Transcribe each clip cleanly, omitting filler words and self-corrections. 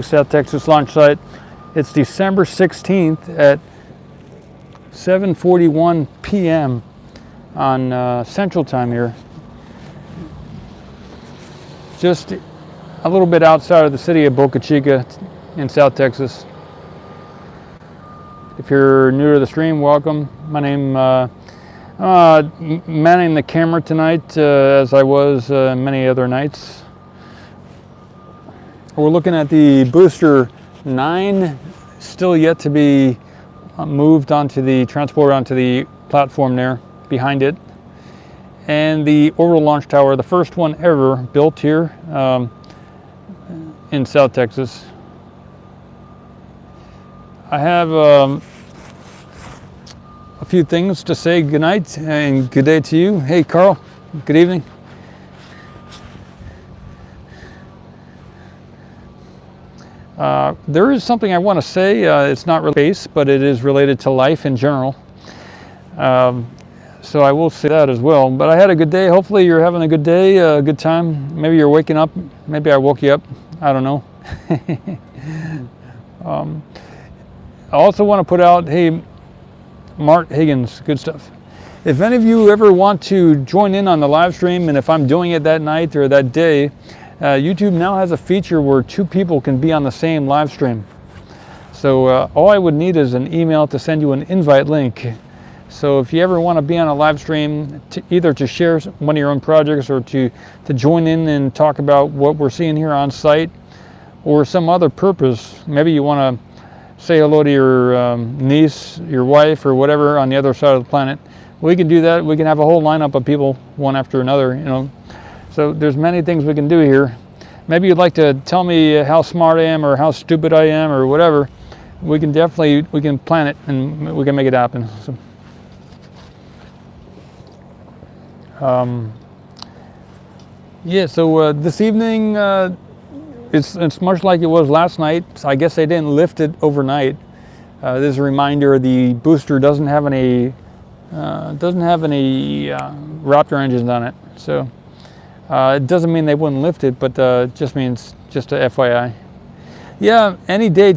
South Texas launch site. It's December 16th at 7:41 p.m. on Central Time here. Just a little bit outside of the city of Boca Chica in South Texas. If you're new to the stream, welcome. My name, manning the camera tonight as I was many other nights. We're looking at the Booster 9, still yet to be moved onto the transport onto the platform there behind it, and the orbital launch tower, the first one ever built here in South Texas. I have a few things to say. Good night and good day to you. Hey Carl, good evening. There is something I want to say. It's not related to space, but it is related to life in general. So I will say that as well. But I had a good day. Hopefully you're having a good day, a good time. Maybe you're waking up. Maybe I woke you up. I don't know. I also want to put out, hey, Mark Higgins, good stuff. If any of you ever want to join in on the live stream, and if I'm doing it that night or that day, YouTube now has a feature where two people can be on the same live stream. So all I would need is an email to send you an invite link. So if you ever want to be on a live stream, either to share one of your own projects or to join in and talk about what we're seeing here on site or some other purpose, maybe you want to say hello to your niece, your wife, or whatever on the other side of the planet, we can do that. We can have a whole lineup of people, one after another, you know. So there's many things we can do here. Maybe you'd like to tell me how smart I am or how stupid I am or whatever. We can plan it and we can make it happen. So, yeah, so this evening, it's much like it was last night. So I guess they didn't lift it overnight. This is a reminder: the booster doesn't have any Raptor engines on it. So it doesn't mean they wouldn't lift it, but just means just a FYI. Yeah, any day,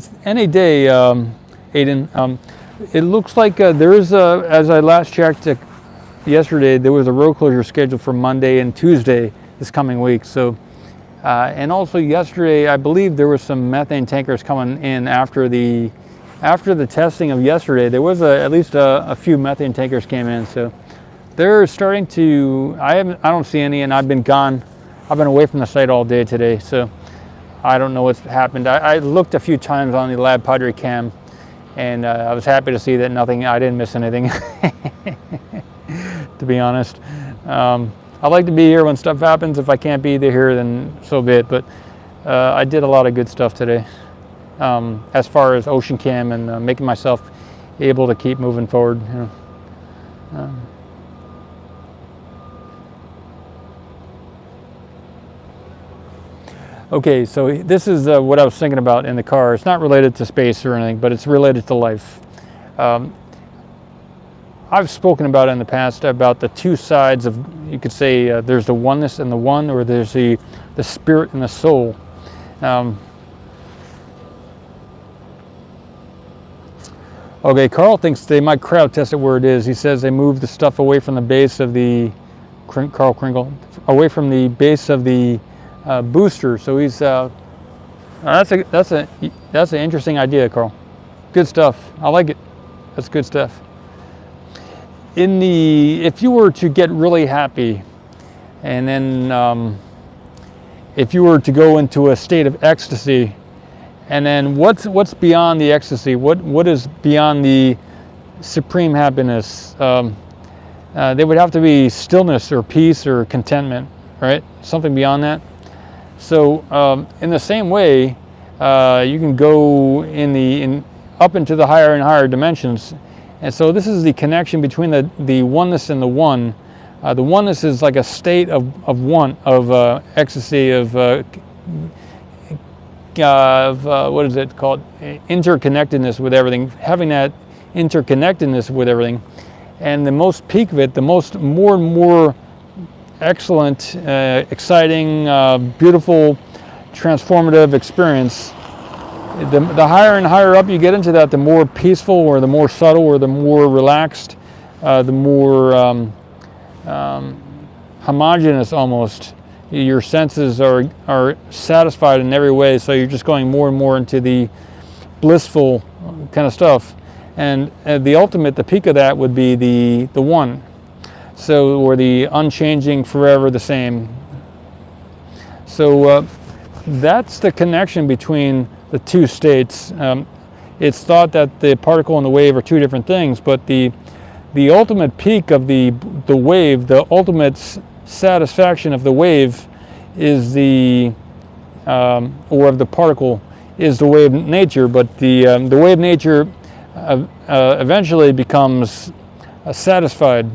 Aiden. It looks like there is as I last checked yesterday, there was a road closure scheduled for Monday and Tuesday this coming week. So, and also yesterday, I believe there was some methane tankers coming in after the testing of yesterday. There was at least a few methane tankers came in. So they're starting to. I don't see any, and I've been gone. I've been away from the site all day today, so I don't know what's happened. I looked a few times on the Lab Padre cam, and I was happy to see that I didn't miss anything. To be honest, I like to be here when stuff happens. If I can't be here, then so be it. But I did a lot of good stuff today, as far as Ocean Cam and making myself able to keep moving forward. You know. Okay, so this is what I was thinking about in the car. It's not related to space or anything, but it's related to life. I've spoken about it in the past about the two sides of, you could say, there's the oneness and the one, or there's the spirit and the soul. Okay, Carl thinks they might crowd test it where it is. He says they moved the stuff away from the base of the, Carl Kringle, away from the base of the booster. So he's that's an interesting idea, Carl. Good stuff. I like it. That's good stuff. If you were to get really happy, and then if you were to go into a state of ecstasy, and then what's beyond the ecstasy? What is beyond the supreme happiness? There would have to be stillness or peace or contentment, right? Something beyond that. So in the same way, you can go up into the higher and higher dimensions. And so this is the connection between the oneness and the one. The oneness is like a state of ecstasy, of what is it called? Interconnectedness with everything. Having that interconnectedness with everything. And the most peak of it, more and more excellent, exciting, beautiful, transformative experience The higher and higher up you get into that, the more peaceful or the more subtle or the more relaxed, the more homogeneous almost. Your senses are satisfied in every way, so you're just going more and more into the blissful kind of stuff. And the ultimate, the peak of that would be the one. So, or the unchanging, forever the same. So that's the connection between the two states. It's thought that the particle and the wave are two different things, but the ultimate peak of the wave, the ultimate satisfaction of the wave is or of the particle is the wave nature, but the wave nature eventually becomes satisfied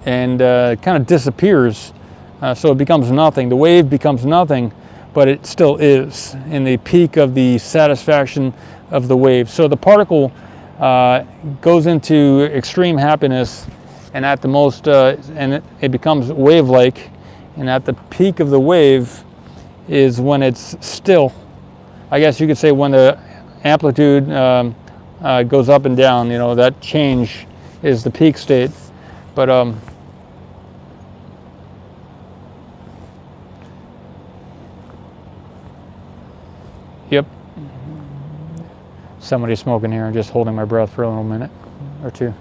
and kind of disappears. So it becomes nothing. The wave becomes nothing, but it still is in the peak of the satisfaction of the wave. So the particle goes into extreme happiness, and at the most, and it becomes wave-like, and at the peak of the wave is when it's still. I guess you could say when the amplitude goes up and down, you know, that change is the peak state. But yep. Somebody's smoking here. I'm just holding my breath for a little minute or two.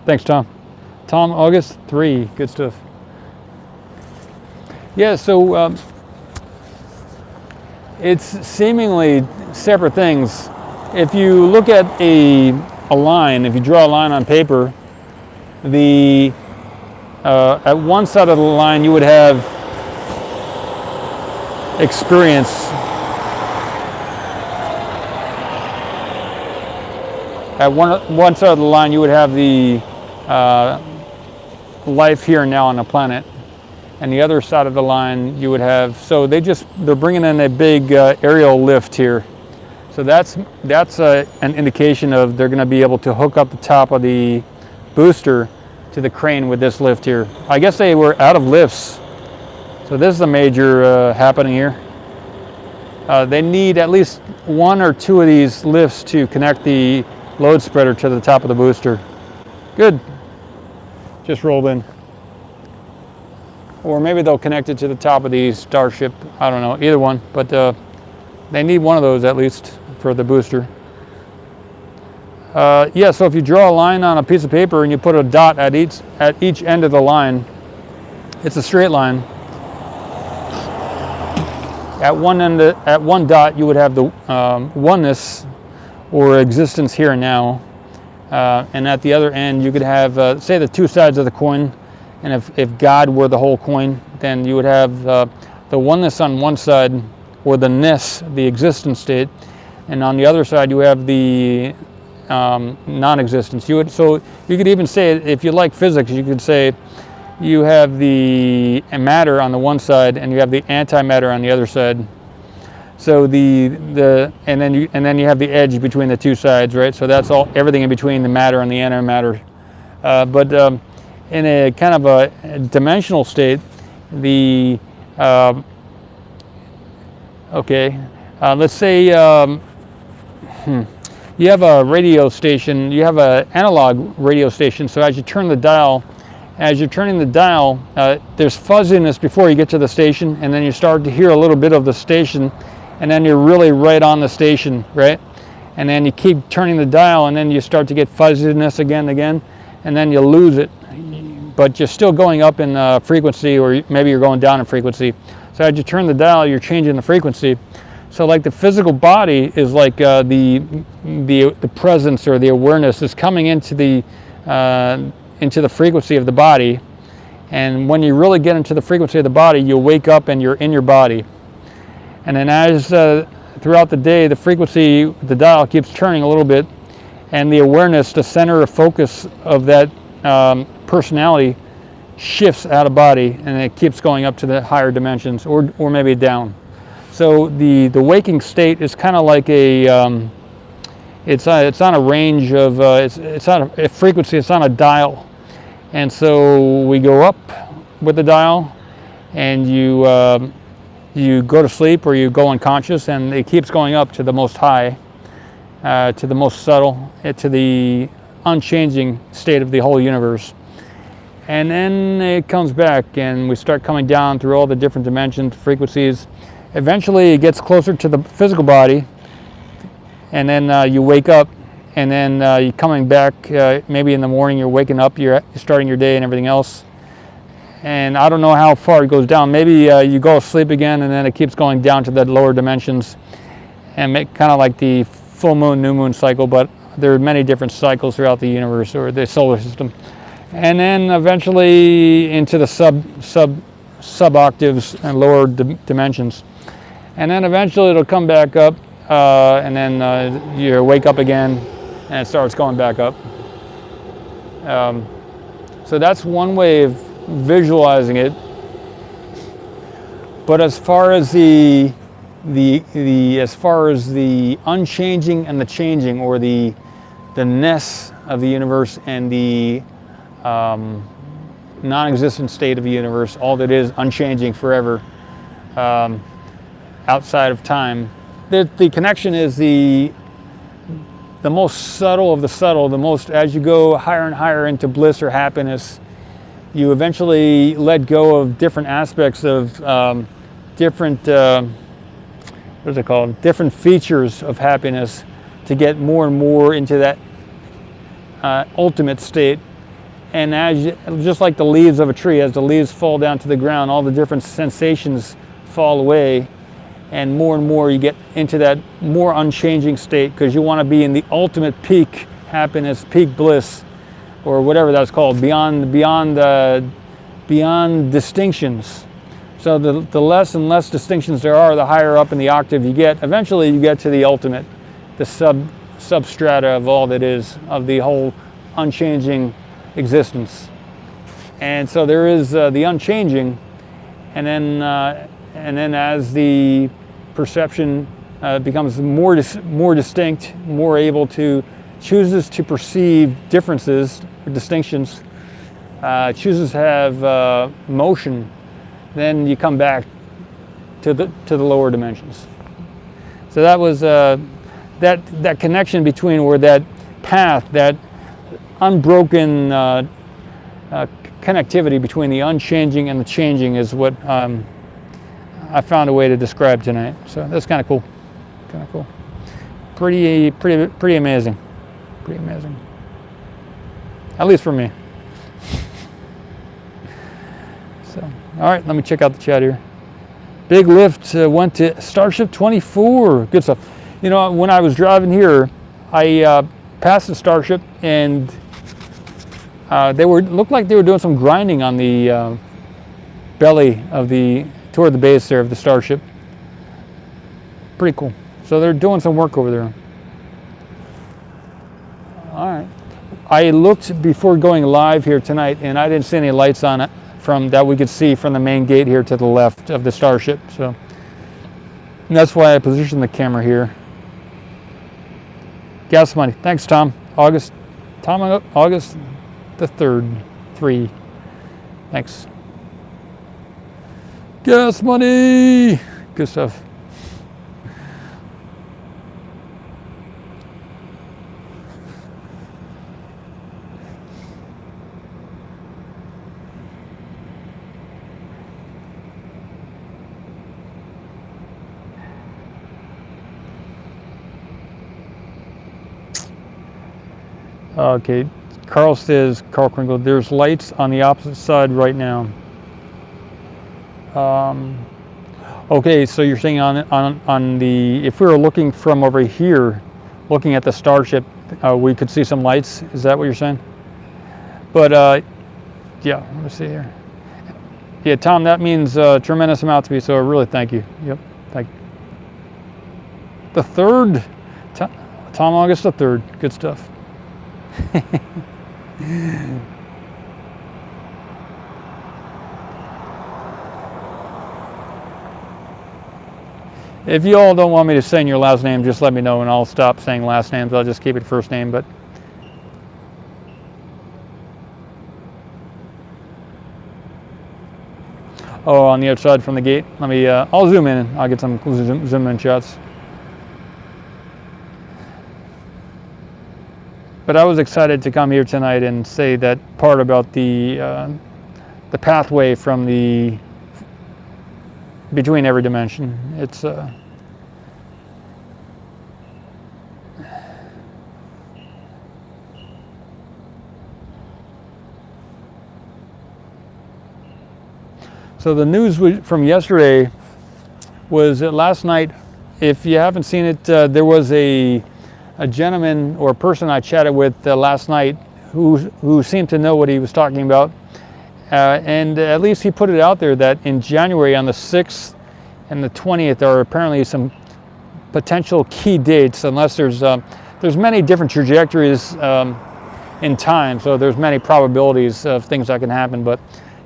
Thanks, Tom. Tom, August 3. Good stuff. Yeah, so it's seemingly separate things. If you look at a line, if you draw a line on paper, at one side of the line you would have experience. At one side of the line you would have the life here and now on the planet, and the other side of the line you would have, so they're bringing in a big aerial lift here. So that's an indication of they're going to be able to hook up the top of the booster to the crane with this lift here. I guess they were out of lifts, so this is a major happening here. They need at least one or two of these lifts to connect the load spreader to the top of the booster. Good. Just rolled in. Or maybe they'll connect it to the top of the Starship. I don't know, either one, but they need one of those at least for the booster. Yeah, so if you draw a line on a piece of paper and you put a dot at each end of the line, it's a straight line. At one dot you would have the oneness or existence here and now, and at the other end you could have say the two sides of the coin, and if God were the whole coin, then you would have the oneness on one side, or the ness, the existence state, and on the other side you have the non-existence. So you could even say, if you like physics, you could say you have the matter on the one side and you have the antimatter on the other side. So and then you have the edge between the two sides, right? So that's everything in between the matter and the antimatter. But in a kind of a dimensional state, let's say you have a radio station, you have an analog radio station, so as you're turning the dial, there's fuzziness before you get to the station, and then you start to hear a little bit of the station, and then you're really right on the station, right? And then you keep turning the dial, and then you start to get fuzziness again, and then you lose it. But you're still going up in frequency, or maybe you're going down in frequency. So as you turn the dial, you're changing the frequency. So like the physical body is like the presence or the awareness is coming into the frequency of the body, and when you really get into the frequency of the body, you wake up and you're in your body. And then as throughout the day, the frequency, the dial keeps turning a little bit, and the awareness, the center of focus of that personality shifts out of body, and it keeps going up to the higher dimensions, or maybe down. So the waking state is kind of like a it's on a range of it's on a frequency, it's on a dial, And so we go up with the dial, and you go to sleep or you go unconscious, and it keeps going up to the most high, to the most subtle, to the unchanging state of the whole universe. And then it comes back, and we start coming down through all the different dimensions, frequencies. Eventually it gets closer to the physical body, and then you wake up, and then you're coming back, maybe in the morning you're waking up, you're starting your day and everything else. And I don't know how far it goes down. Maybe you go to sleep again, and then it keeps going down to the lower dimensions, and make kind of like the full moon, new moon cycle, but there are many different cycles throughout the universe or the solar system. And then eventually into the sub octaves and lower dimensions. And then eventually it'll come back up, and then you wake up again, and it starts going back up. So that's one way of visualizing it. But as far as the unchanging and the changing, or the ness of the universe and the non-existent state of the universe, all that is unchanging forever, outside of time, the connection is the most subtle of the subtle. The most, as you go higher and higher into bliss or happiness, you eventually let go of different aspects of different what's it called? Different features of happiness, to get more and more into that ultimate state. And just like the leaves of a tree, as the leaves fall down to the ground, all the different sensations fall away, and more you get into that more unchanging state, because you want to be in the ultimate peak happiness, peak bliss, or whatever that's called, beyond distinctions. So the less and less distinctions there are, the higher up in the octave you get. Eventually you get to the ultimate, the substrata of all that is, of the whole unchanging existence. And so there is the unchanging, and then as the perception becomes more distinct, more able to chooses to perceive differences or distinctions, chooses to have motion, then you come back to the lower dimensions. So that was that connection between, or that path, that unbroken connectivity between the unchanging and the changing, is what I found a way to describe tonight. So that's kind of cool. Kind of cool. Pretty amazing. Pretty amazing. At least for me. So, all right, let me check out the chat here. Big lift went to Starship 24. Good stuff. You know, when I was driving here, I passed the Starship, and looked like they were doing some grinding on the belly of toward the base there of the Starship. Pretty cool. So they're doing some work over there. All right. I looked before going live here tonight, and I didn't see any lights on it that we could see from the main gate here to the left of the Starship. So that's why I positioned the camera here. Gas money. Thanks, Tom. August the 3rd. 3. Thanks. Gas money. Good stuff. Okay, Carl says, Carl Kringle, there's lights on the opposite side right now. Okay, so you're saying on the, if we were looking from over here, looking at the Starship, we could see some lights. Is that what you're saying? But yeah, let me see here. Yeah, Tom, that means a tremendous amount to me, so really thank you. Yep, thank you. The 3rd, Tom, August the 3rd, good stuff. If you all don't want me to say your last name, just let me know and I'll stop saying last names. I'll just keep it first name. But Oh, on the outside from the gate. Let me, I'll zoom in and I'll get some zoom in shots. But I was excited to come here tonight and say that part about the pathway from the between every dimension. It's so the news from yesterday was that last night, if you haven't seen it, there was a gentleman or person I chatted with last night who seemed to know what he was talking about. And at least he put it out there that in January on the 6th and the 20th are apparently some potential key dates, unless there's many different trajectories in time, so there's many probabilities of things that can happen. But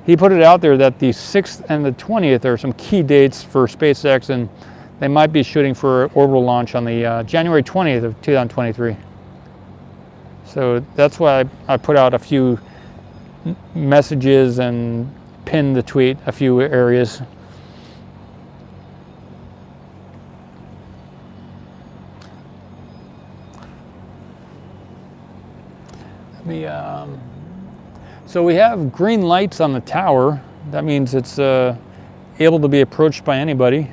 he put it out there that the 6th and the 20th are some key dates for SpaceX, and they might be shooting for orbital launch on the January 20th of 2023. So that's why I put out a few messages and pinned the tweet a few areas. So we have green lights on the tower. That means it's able to be approached by anybody.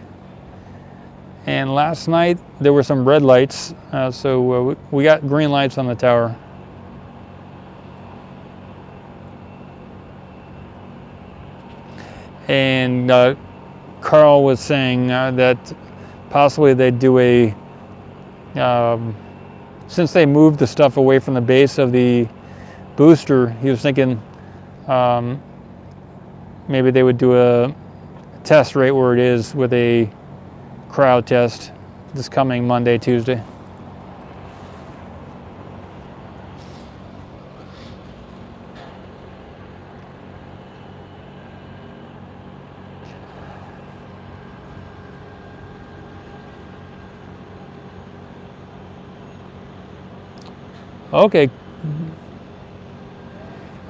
And last night there were some red lights, so we got green lights on the tower. And Carl was saying that possibly they'd do a, since they moved the stuff away from the base of the booster, he was thinking maybe they would do a test right where it is with a crowd test this coming Monday, Tuesday.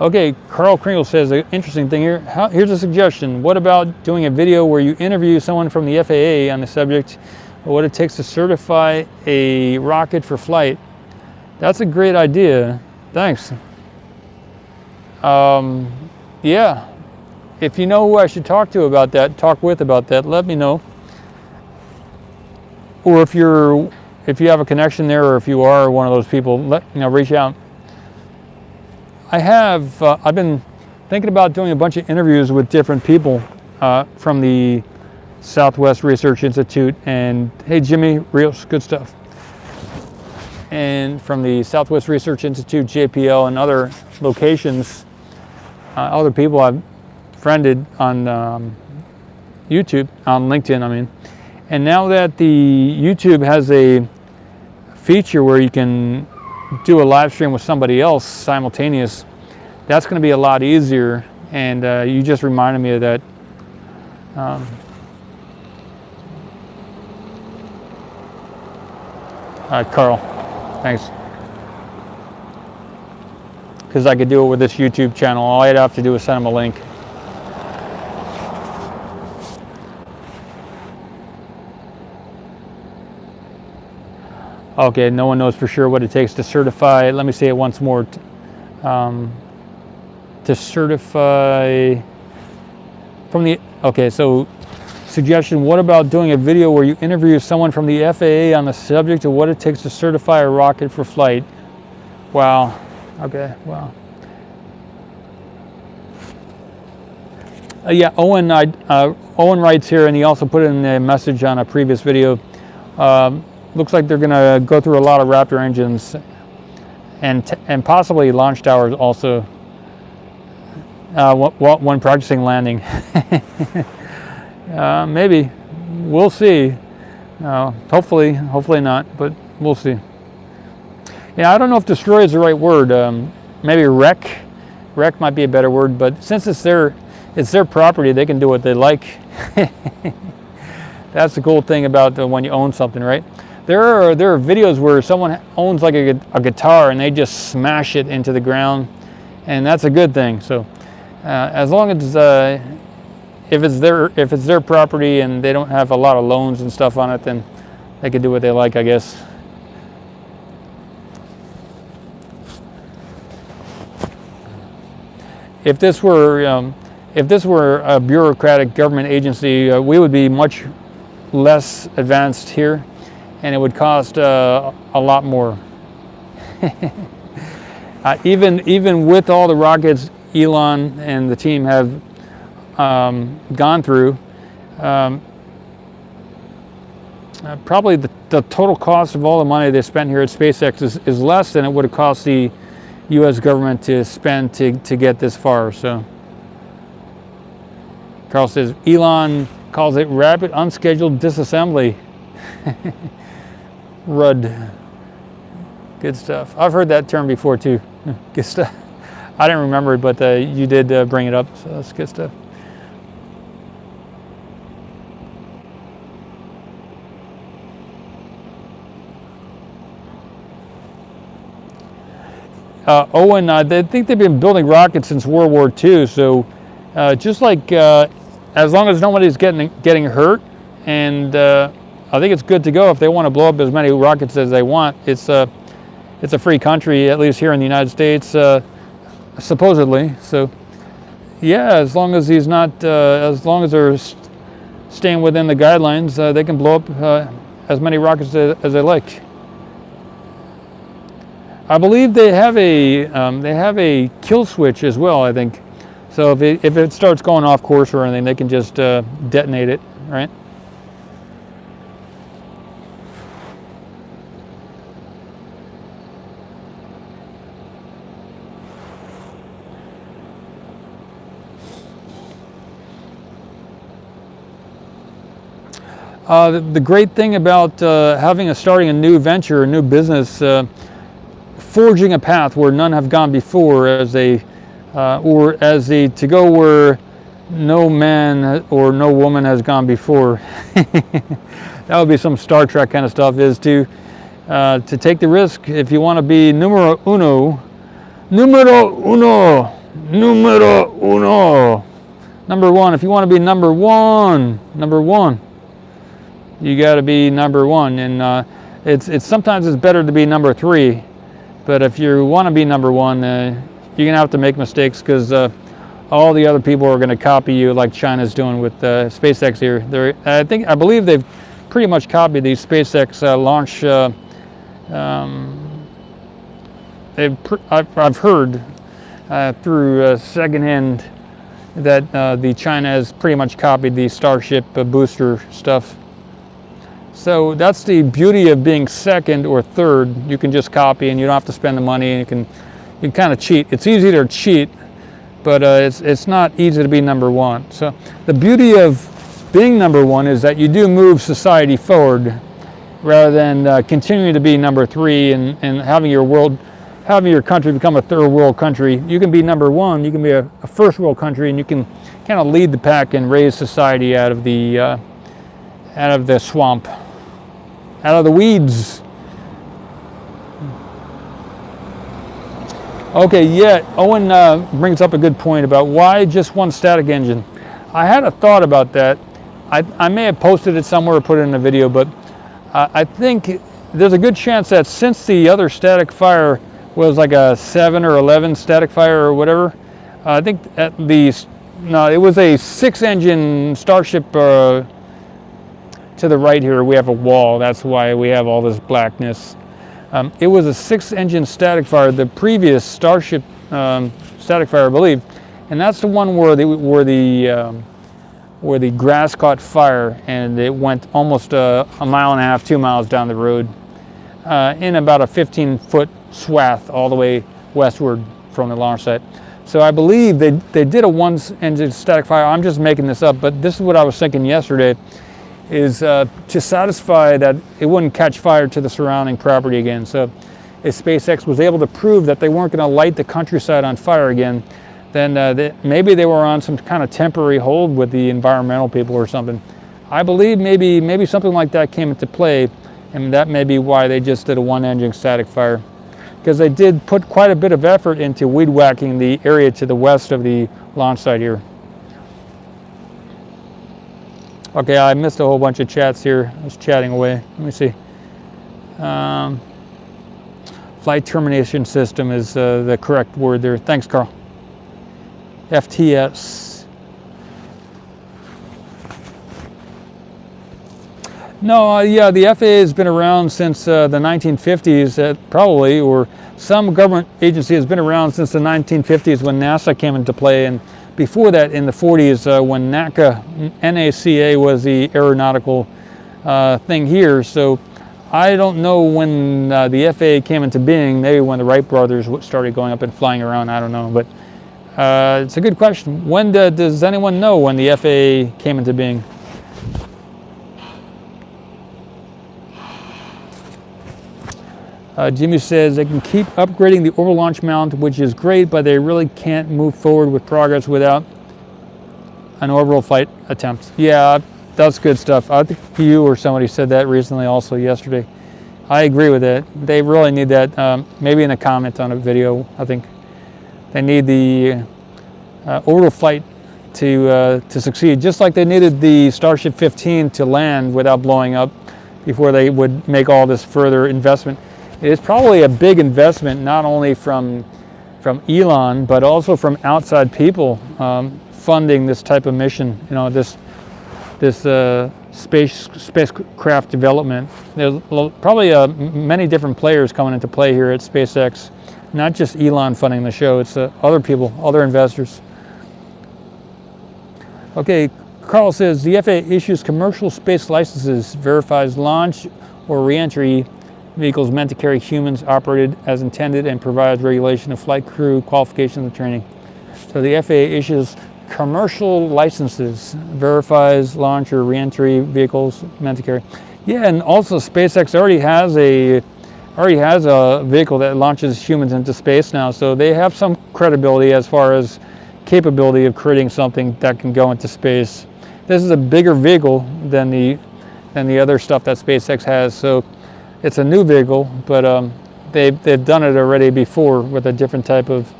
Okay, Carl Kringle says an interesting thing here. Here's a suggestion. What about doing a video where you interview someone from the FAA on the subject of what it takes to certify a rocket for flight? That's a great idea. Thanks. Yeah. If you know who I should talk to about that, let me know. Or if you have a connection there, or if you are one of those people, reach out. I've been thinking about doing a bunch of interviews with different people from the Southwest Research Institute, and hey Jimmy Rios, good stuff. And from the Southwest Research Institute, JPL, and other locations, other people I've friended on YouTube, on LinkedIn, I mean. And now that the YouTube has a feature where you can do a live stream with somebody else simultaneous, that's going to be a lot easier. And you just reminded me of that. Carl, thanks. Because I could do it with this YouTube channel. All I'd have to do is send them a link. Okay, no one knows for sure what it takes to certify. Let me say it once more. To certify from the, okay, so suggestion, what about doing a video where you interview someone from the FAA on the subject of what it takes to certify a rocket for flight? Wow, okay, wow. Yeah, Owen writes here, and he also put in a message on a previous video. Looks like they're going to go through a lot of Raptor engines and possibly launch towers also when practicing landing. Maybe. We'll see. Hopefully not, but we'll see. Yeah, I don't know if destroy is the right word. Maybe wreck. Wreck might be a better word, but since it's their property, they can do what they like. That's the cool thing about when you own something, right? There are videos where someone owns like a guitar and they just smash it into the ground, and that's a good thing. So as long as if it's their property and they don't have a lot of loans and stuff on it, then they can do what they like, I guess. If this were a bureaucratic government agency, we would be much less advanced here, and it would cost a lot more. Even with all the rockets Elon and the team have gone through, probably the total cost of all the money they spent here at SpaceX is less than it would have cost the U.S. government to spend to get this far. So Carl says Elon calls it rapid unscheduled disassembly. RUD. Good stuff. I've heard that term before too. Good stuff. I didn't remember it, but you did bring it up, so that's good stuff. Owen, they think they've been building rockets since World War II, so just like as long as nobody's getting hurt, and I think it's good to go if they want to blow up as many rockets as they want. It's a free country, at least here in the United States, supposedly. So yeah, as long as as long as they're staying within the guidelines, they can blow up as many rockets as they like. I believe they have a kill switch as well, I think. So if it starts going off course or anything, they can just detonate it, right? The great thing about starting a new venture, a new business, forging a path where none have gone before, to go where no man or no woman has gone before. That would be some Star Trek kind of stuff. Is to take the risk if you want to be numero uno, number one. If you want to be number one, you got to be number one, and it's sometimes it's better to be number three. But if you want to be number one, you're going to have to make mistakes, because all the other people are going to copy you, like China's doing with SpaceX here. I believe they've pretty much copied the SpaceX launch. I've heard through secondhand that the China has pretty much copied the Starship booster stuff. So that's the beauty of being second or third. You can just copy, and you don't have to spend the money, and you can kind of cheat. It's easy to cheat, but it's not easy to be number one. So the beauty of being number one is that you do move society forward, rather than continuing to be number three and having your country become a third world country. You can be number one. You can be a first world country, and you can kind of lead the pack and raise society out of the swamp. Out of the weeds. Okay, yeah, Owen brings up a good point about why just one static engine. I had a thought about that. I may have posted it somewhere or put it in a video, but I think there's a good chance that since the other static fire was like a 7 or 11 static fire or whatever, I think it was a 6-engine Starship. To the right here, we have a wall. That's why we have all this blackness. It was a 6-engine static fire, the previous Starship static fire, I believe, and that's the one where the grass caught fire, and it went almost a mile and a half, 2 miles down the road, in about a 15-foot swath all the way westward from the launch site. So I believe they did a 1-engine static fire. I'm just making this up, but this is what I was thinking yesterday. Is to satisfy that it wouldn't catch fire to the surrounding property again. So if SpaceX was able to prove that they weren't going to light the countryside on fire again, then maybe they were on some kind of temporary hold with the environmental people or something. I believe maybe something like that came into play, and that may be why they just did a 1-engine static fire, because they did put quite a bit of effort into weed whacking the area to the west of the launch site here. Okay, I missed a whole bunch of chats here. I was chatting away. Let me see. Flight termination system is the correct word there. Thanks, Carl. FTS. No, yeah, the FAA has been around since the 1950s, probably, or some government agency has been around since the 1950s when NASA came into play, and before that in the 40s when NACA was the aeronautical thing here. So I don't know when the FAA came into being, maybe when the Wright brothers started going up and flying around, I don't know, but it's a good question. When does anyone know when the FAA came into being? Jimmy says they can keep upgrading the orbital launch mount, which is great, but they really can't move forward with progress without an orbital flight attempt. Yeah, that's good stuff. I think you or somebody said that recently also yesterday. I agree with it. They really need that, maybe in a comment on a video. I think they need the orbital flight to succeed, just like they needed the Starship 15 to land without blowing up before they would make all this further investment. It's probably a big investment, not only from Elon, but also from outside people funding this type of mission. You know, this spacecraft development. There's probably many different players coming into play here at SpaceX, not just Elon funding the show. It's other people, other investors. Okay, Carl says the FAA issues commercial space licenses, verifies launch or reentry vehicles meant to carry humans operated as intended, and provides regulation of flight crew qualifications and training. So the FAA issues commercial licenses, verifies launch or reentry vehicles meant to carry. Yeah, and also SpaceX already has a vehicle that launches humans into space now, so they have some credibility as far as capability of creating something that can go into space. This is a bigger vehicle than the other stuff that SpaceX has, so it's a new vehicle, but they've done it already before with a different type of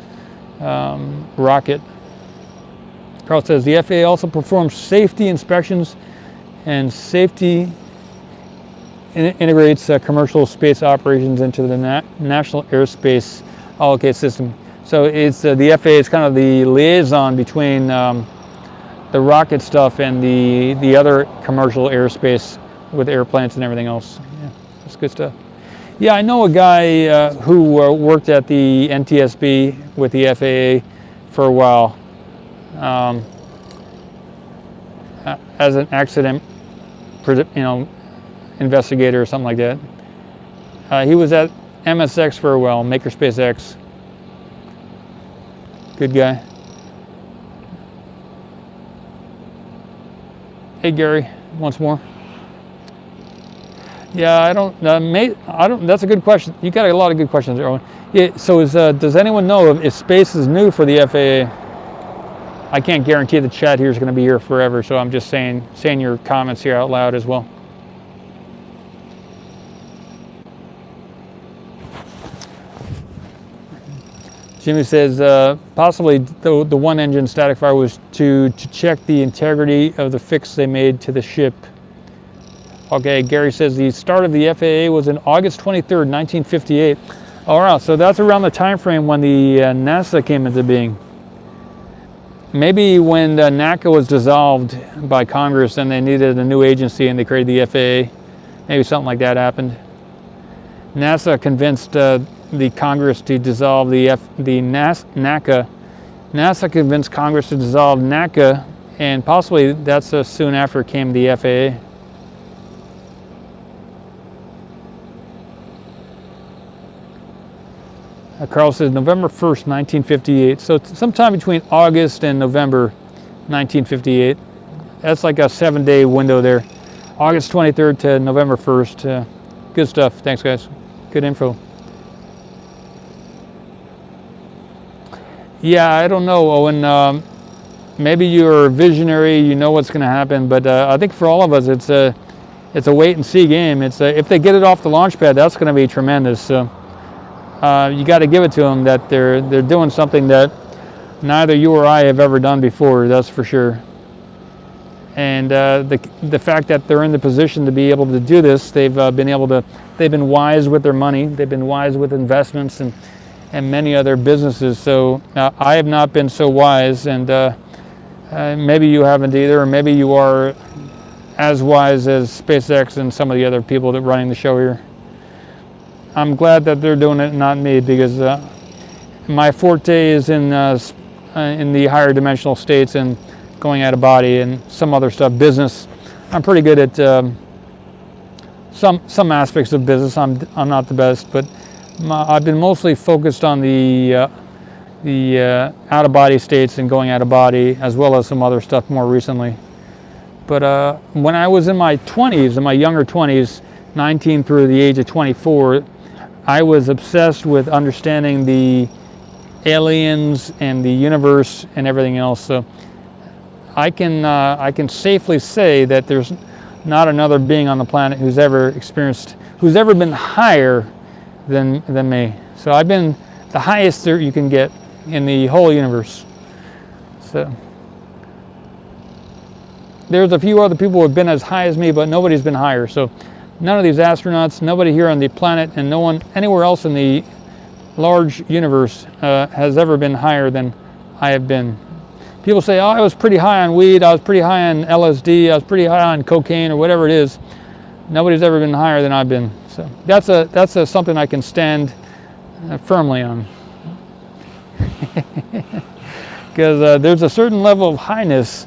rocket. Carl says the FAA also performs safety inspections and safety integrates commercial space operations into the National Airspace Allocate System. So it's the FAA is kind of the liaison between the rocket stuff and the other commercial airspace with airplanes and everything else. Yeah, that's good stuff. Yeah, I know a guy who worked at the NTSB with the FAA for a while as an accident, investigator or something like that. He was at MSX for a while, Makerspace X. Good guy. Hey Gary, once more. Yeah, I don't. That's a good question. You got a lot of good questions, Erwin. Yeah, so does anyone know if space is new for the FAA? I can't guarantee the chat here is going to be here forever, so I'm just saying your comments here out loud as well. Jimmy says possibly the one engine static fire was to check the integrity of the fix they made to the ship. Okay, Gary says the start of the FAA was on August 23rd, 1958. All right, so that's around the time frame when the NASA came into being. Maybe when NACA was dissolved by Congress and they needed a new agency and they created the FAA, maybe something like that happened. NASA convinced the Congress to dissolve NACA. NASA convinced Congress to dissolve NACA, and possibly that's soon after came the FAA. Carl says November 1st, 1958. So sometime between August and November 1958. That's like a 7-day window there. August 23rd to November 1st. Good stuff. Thanks, guys. Good info. Yeah, I don't know, Owen. Maybe you're a visionary, you know what's going to happen, but I think for all of us, it's a wait and see game. It's if they get it off the launch pad, that's going to be tremendous. So you got to give it to them that they're doing something that neither you or I have ever done before. That's for sure. And the fact that they're in the position to be able to do this, they've been wise with their money, they've been wise with investments and many other businesses. So I have not been so wise, and maybe you haven't either, or maybe you are as wise as SpaceX and some of the other people that are running the show here. I'm glad that they're doing it, not me, because my forte is in the higher dimensional states and going out of body and some other stuff. Business, I'm pretty good at some aspects of business. I'm not the best, but I've been mostly focused on the out of body states and going out of body, as well as some other stuff more recently. But when I was in my 20s, in my younger 20s, 19 through the age of 24, I was obsessed with understanding the aliens and the universe and everything else. So I can safely say that there's not another being on the planet who's ever been higher than me. So I've been the highest that you can get in the whole universe. So there's a few other people who have been as high as me, but nobody's been higher. So none of these astronauts, nobody here on the planet, and no one anywhere else in the large universe has ever been higher than I have been. People say, oh, I was pretty high on weed, I was pretty high on LSD, I was pretty high on cocaine, or whatever it is. Nobody's ever been higher than I've been. So that's something I can stand firmly on. Because there's a certain level of highness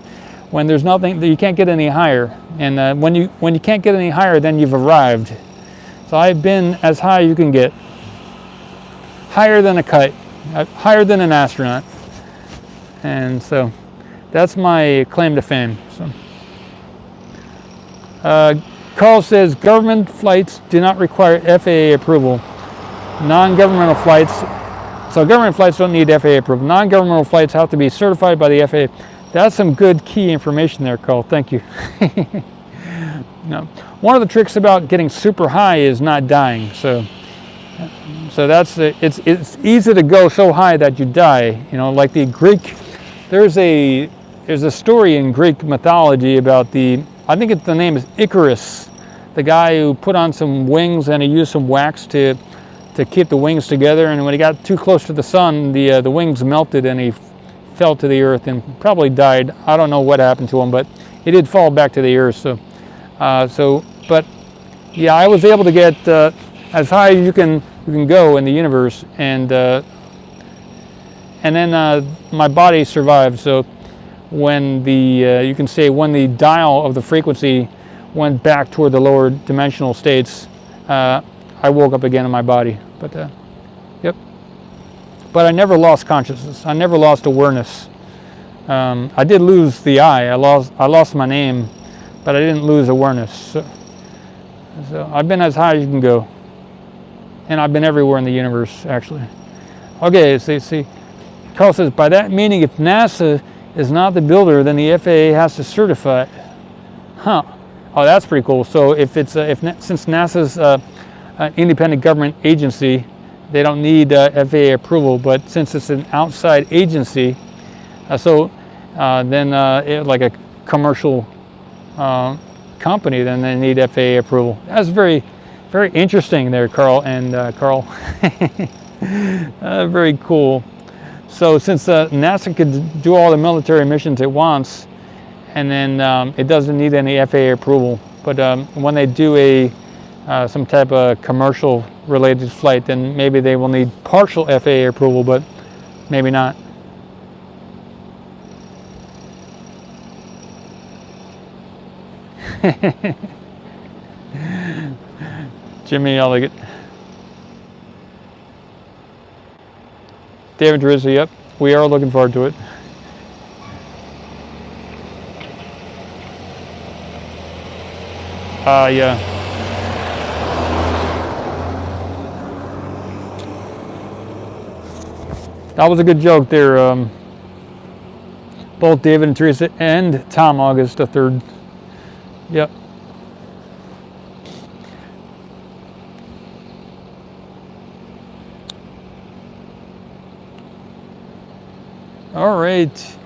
when there's nothing, that you can't get any higher. And when you can't get any higher, then you've arrived. So I've been as high as you can get. Higher than a kite, higher than an astronaut. And so that's my claim to fame. So Carl says government flights do not require FAA approval. Non-governmental flights, so government flights don't need FAA approval. Non-governmental flights have to be certified by the FAA. That's some good key information there, Carl. Thank you. No. One of the tricks about getting super high is not dying. So that's it's easy to go so high that you die. You know, like the Greek. There's a story in Greek mythology about I think the name is Icarus, the guy who put on some wings and he used some wax to keep the wings together, and when he got too close to the sun, the wings melted and he fell to the earth and probably died. I don't know what happened to him, but he did fall back to the earth. But yeah, I was able to get as high as you can go in the universe, and then my body survived. So when you can say when the dial of the frequency went back toward the lower dimensional states, I woke up again in my body. But yep. But I never lost consciousness. I never lost awareness. I did lose the eye. I lost my name, but I didn't lose awareness. So I've been as high as you can go, and I've been everywhere in the universe, actually. Okay, see. Carl says, by that meaning, if NASA is not the builder, then the FAA has to certify it. Huh. Oh, that's pretty cool. So since NASA's an independent government agency, they don't need FAA approval. But since it's an outside agency, then like a commercial company, then they need FAA approval. That's very, very interesting there, Carl. And Carl, very cool. So since NASA could do all the military missions it wants, and then it doesn't need any FAA approval. But when they do some type of commercial related flight, then maybe they will need partial FAA approval, but maybe not. Jimmy Elliott. David Teresa, yep. We are looking forward to it. Yeah. That was a good joke there. Both David and Teresa and Tom August the 3rd. Yep. All right.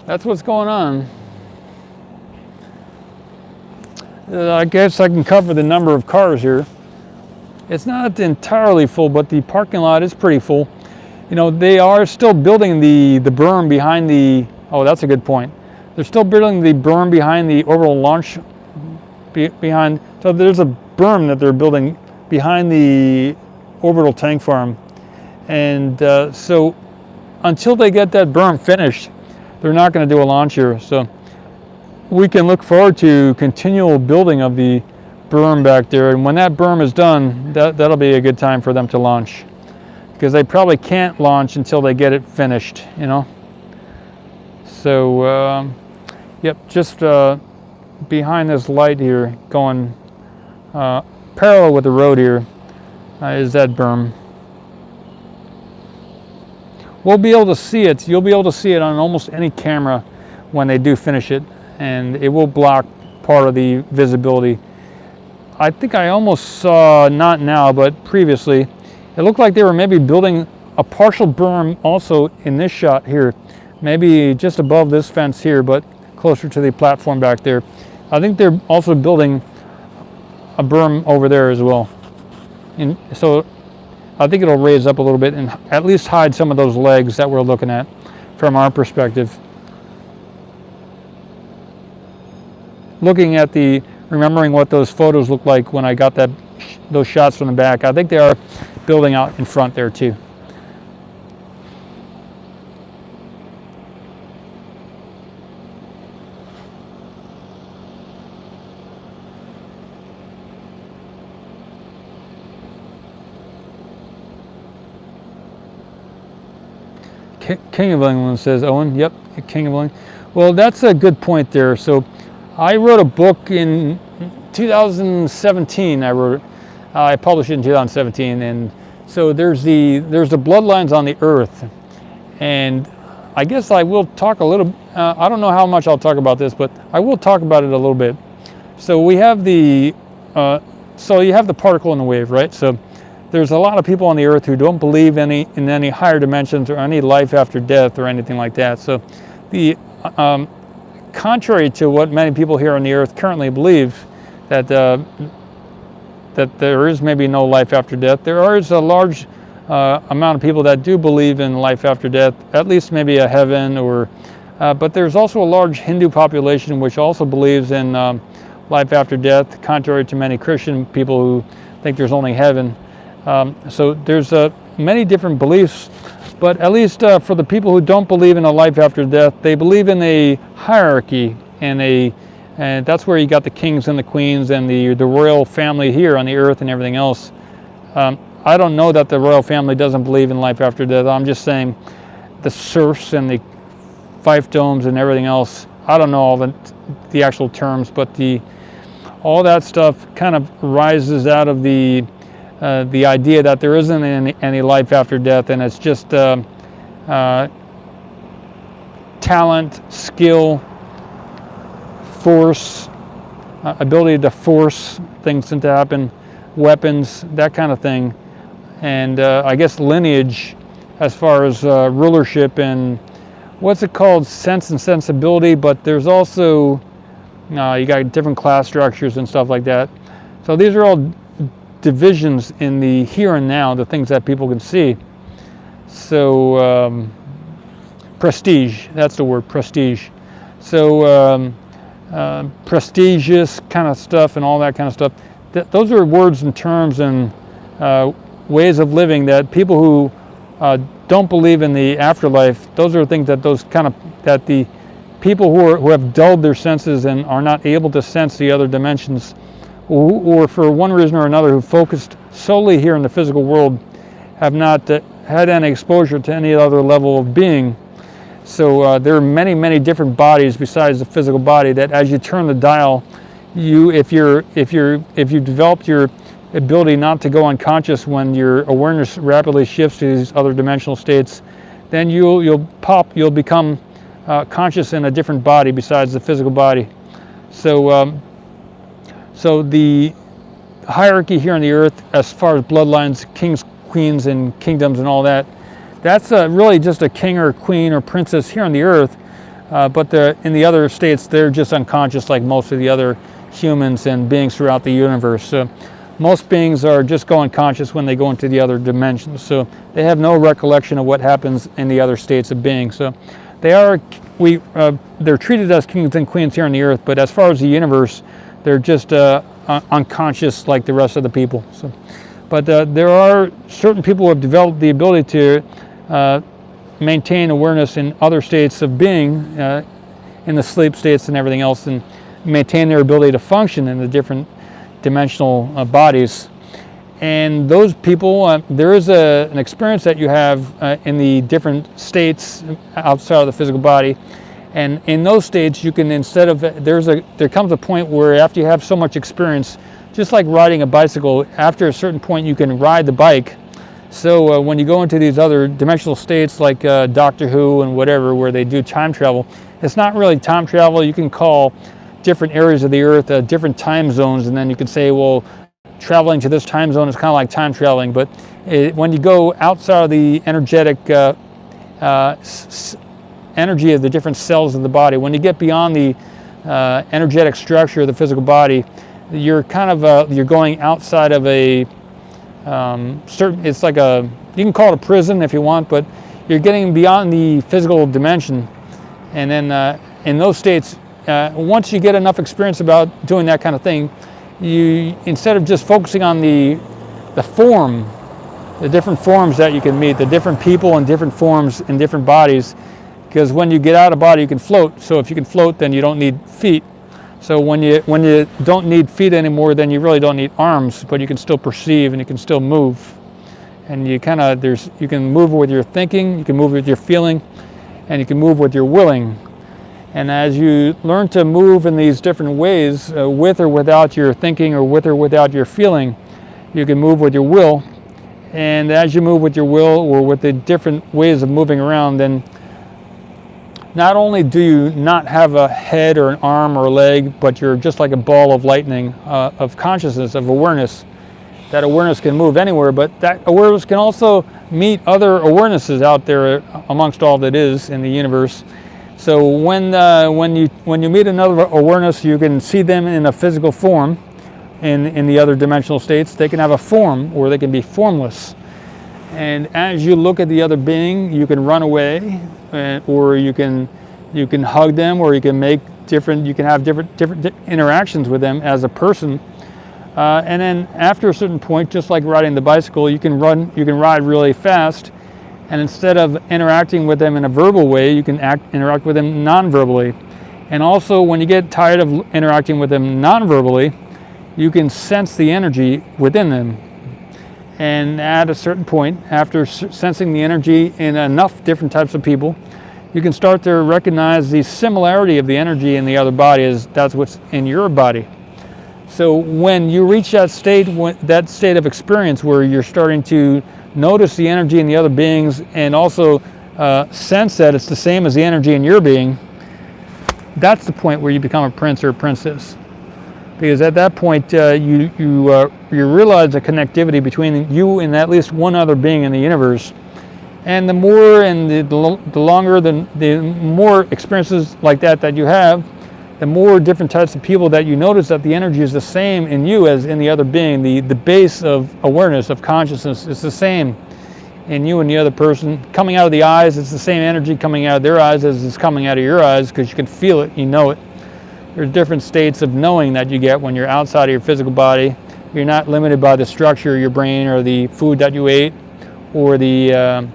that's what's going on. I guess I can cover the number of cars here. It's not entirely full, but the parking lot is pretty full. You know, they are still building the berm behind the, oh, that's a good point. They're still building the berm behind the orbital launch behind, so there's a berm that they're building behind the orbital tank farm. And so until they get that berm finished, they're not going to do a launch here. So we can look forward to continual building of the berm back there. And when that berm is done, that'll be a good time for them to launch, because they probably can't launch until they get it finished, you know. So yep, just behind this light here, going parallel with the road here, is that berm. We'll be able to see it. You'll be able to see it on almost any camera when they do finish it, and it will block part of the visibility. I think I almost saw, not now, but previously, it looked like they were maybe building a partial berm also in this shot here, maybe just above this fence here, but closer to the platform back there. I think they're also building a berm over there as well. And so I think it'll raise up a little bit and at least hide some of those legs that we're looking at from our perspective. Looking at remembering what those photos looked like when I got those shots from the back, I think they are building out in front there too. King of England, says Owen. Yep, King of England. Well, that's a good point there. So I wrote a book in 2017. I published it in 2017, and so there's the bloodlines on the Earth, and I guess I will talk a little. I don't know how much I'll talk about this, but I will talk about it a little bit. So we have so you have the particle and the wave, right? So there's a lot of people on the Earth who don't believe in any higher dimensions or any life after death or anything like that. So the contrary to what many people here on the Earth currently believe, that there is maybe no life after death, there is a large amount of people that do believe in life after death, at least maybe a heaven, or but there's also a large Hindu population which also believes in life after death, contrary to many Christian people who think there's only heaven. So there's many different beliefs, but at least for the people who don't believe in a life after death, they believe in a hierarchy, and that's where you got the kings and the queens and the royal family here on the Earth and everything else. I don't know that the royal family doesn't believe in life after death. I'm just saying the serfs and the fiefdoms and everything else. I don't know all the actual terms, but all that stuff kind of rises out of the idea that there isn't any life after death, and it's just talent, skill, force, ability to force things into happen, weapons, that kind of thing, and I guess lineage as far as rulership and what's it called, sense and sensibility, but there's also you got different class structures and stuff like that. So these are all divisions in the here and now, the things that people can see. So prestige, that's the word, prestige. So prestigious kind of stuff and all that kind of stuff. Those are words and terms and ways of living that people who don't believe in the afterlife, those are things that that the people who have dulled their senses and are not able to sense the other dimensions, or for one reason or another who focused solely here in the physical world, have not had any exposure to any other level of being. So there are many, many different bodies besides the physical body that, as you turn the dial, if you developed your ability not to go unconscious when your awareness rapidly shifts to these other dimensional states, then you'll become conscious in a different body besides the physical body. So so the hierarchy here on the Earth, as far as bloodlines, kings, queens, and kingdoms and all that, that's really just a king or queen or princess here on the Earth. but in the other states, they're just unconscious like most of the other humans and beings throughout the universe. So most beings are just go unconscious when they go into the other dimensions. So they have no recollection of what happens in the other states of being. So they're treated as kings and queens here on the earth, but as far as the universe, they're just unconscious like the rest of the people. So, but there are certain people who have developed the ability to maintain awareness in other states of being, in the sleep states and everything else, and maintain their ability to function in the different dimensional bodies. And those people, there is an experience that you have in the different states outside of the physical body. And in those states, you can, instead of, there comes a point where after you have so much experience, just like riding a bicycle, after a certain point you can ride the bike. So when you go into these other dimensional states like Doctor Who and whatever, where they do time travel, it's not really time travel. You can call different areas of the earth different time zones, and then you can say, well, traveling to this time zone is kind of like time traveling. But when you go outside of the energetic energy of the different cells of the body, when you get beyond the energetic structure of the physical body, you're kind of you're going outside of a certain, it's like a, you can call it a prison if you want, but you're getting beyond the physical dimension. And then in those states, once you get enough experience about doing that kind of thing, you, instead of just focusing on the form, the different forms that you can meet, the different people in different forms in different bodies, because when you get out of body you can float. So if you can float, then you don't need feet. So when you don't need feet anymore, then you really don't need arms, but you can still perceive and you can still move. And you kind of, you can move with your thinking, you can move with your feeling, and you can move with your willing. And as you learn to move in these different ways, with or without your thinking or with or without your feeling, you can move with your will. And as you move with your will or with the different ways of moving around, then not only do you not have a head or an arm or a leg, but you're just like a ball of lightning of consciousness, of awareness. That awareness can move anywhere, but that awareness can also meet other awarenesses out there amongst all that is in the universe. So when you meet another awareness, you can see them in a physical form in the other dimensional states. They can have a form or they can be formless. And as you look at the other being, you can run away, or you can hug them, or you can have different interactions with them as a person. And then after a certain point, just like riding the bicycle, you can ride really fast. And instead of interacting with them in a verbal way, you can interact with them non-verbally. And also, when you get tired of interacting with them non-verbally, you can sense the energy within them. And at a certain point, after sensing the energy in enough different types of people, you can start to recognize the similarity of the energy in the other body as that's what's in your body. So when you reach that state of experience where you're starting to notice the energy in the other beings and also sense that it's the same as the energy in your being, that's the point where you become a prince or a princess. Because at that point, you realize the connectivity between you and at least one other being in the universe. And the more and the longer, the more experiences like that you have, the more different types of people that you notice that the energy is the same in you as in the other being. The base of awareness, of consciousness, is the same in you and the other person. Coming out of the eyes, it's the same energy coming out of their eyes as it's coming out of your eyes, because you can feel it, you know it. There's different states of knowing that you get when you're outside of your physical body. You're not limited by the structure of your brain or the food that you ate or the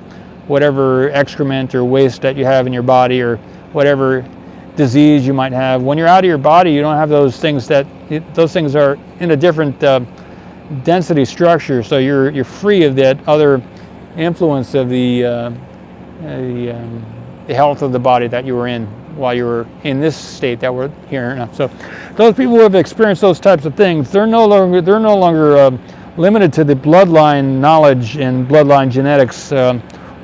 whatever excrement or waste that you have in your body or whatever disease you might have. When you're out of your body, you don't have those things. Those things are in a different density structure, so you're free of that other influence of the health of the body that you were in while you were in this state that we're here now. So those people who have experienced those types of things, they're no longer limited to the bloodline knowledge and bloodline genetics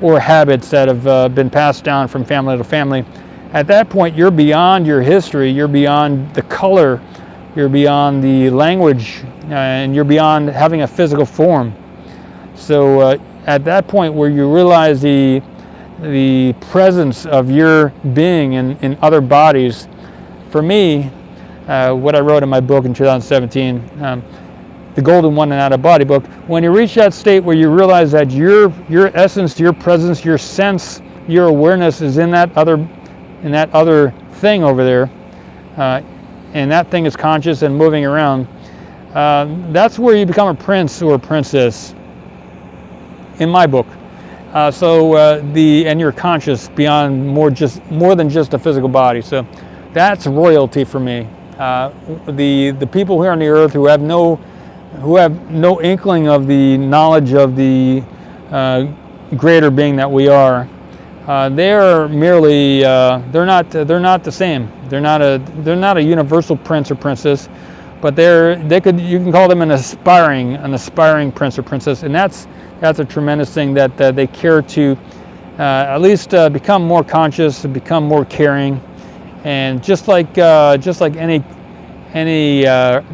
or habits that have been passed down from family to family. At that point, you're beyond your history, you're beyond the color, you're beyond the language, and you're beyond having a physical form. So at that point where you realize the presence of your being in other bodies. For me, what I wrote in my book in 2017, the Golden One and Out of Body book, when you reach that state where you realize that your essence, your presence, your sense, your awareness is in that other thing over there, and that thing is conscious and moving around, that's where you become a prince or a princess, in my book. And you're conscious beyond more than just a physical body. So that's royalty for me. The people here on the earth who have no inkling of the knowledge of the greater being that we are, they are merely they're not the same. They're not a universal prince or princess, but you can call them an aspiring prince or princess, and that's a tremendous thing that they care to at least become more conscious and become more caring, and just like any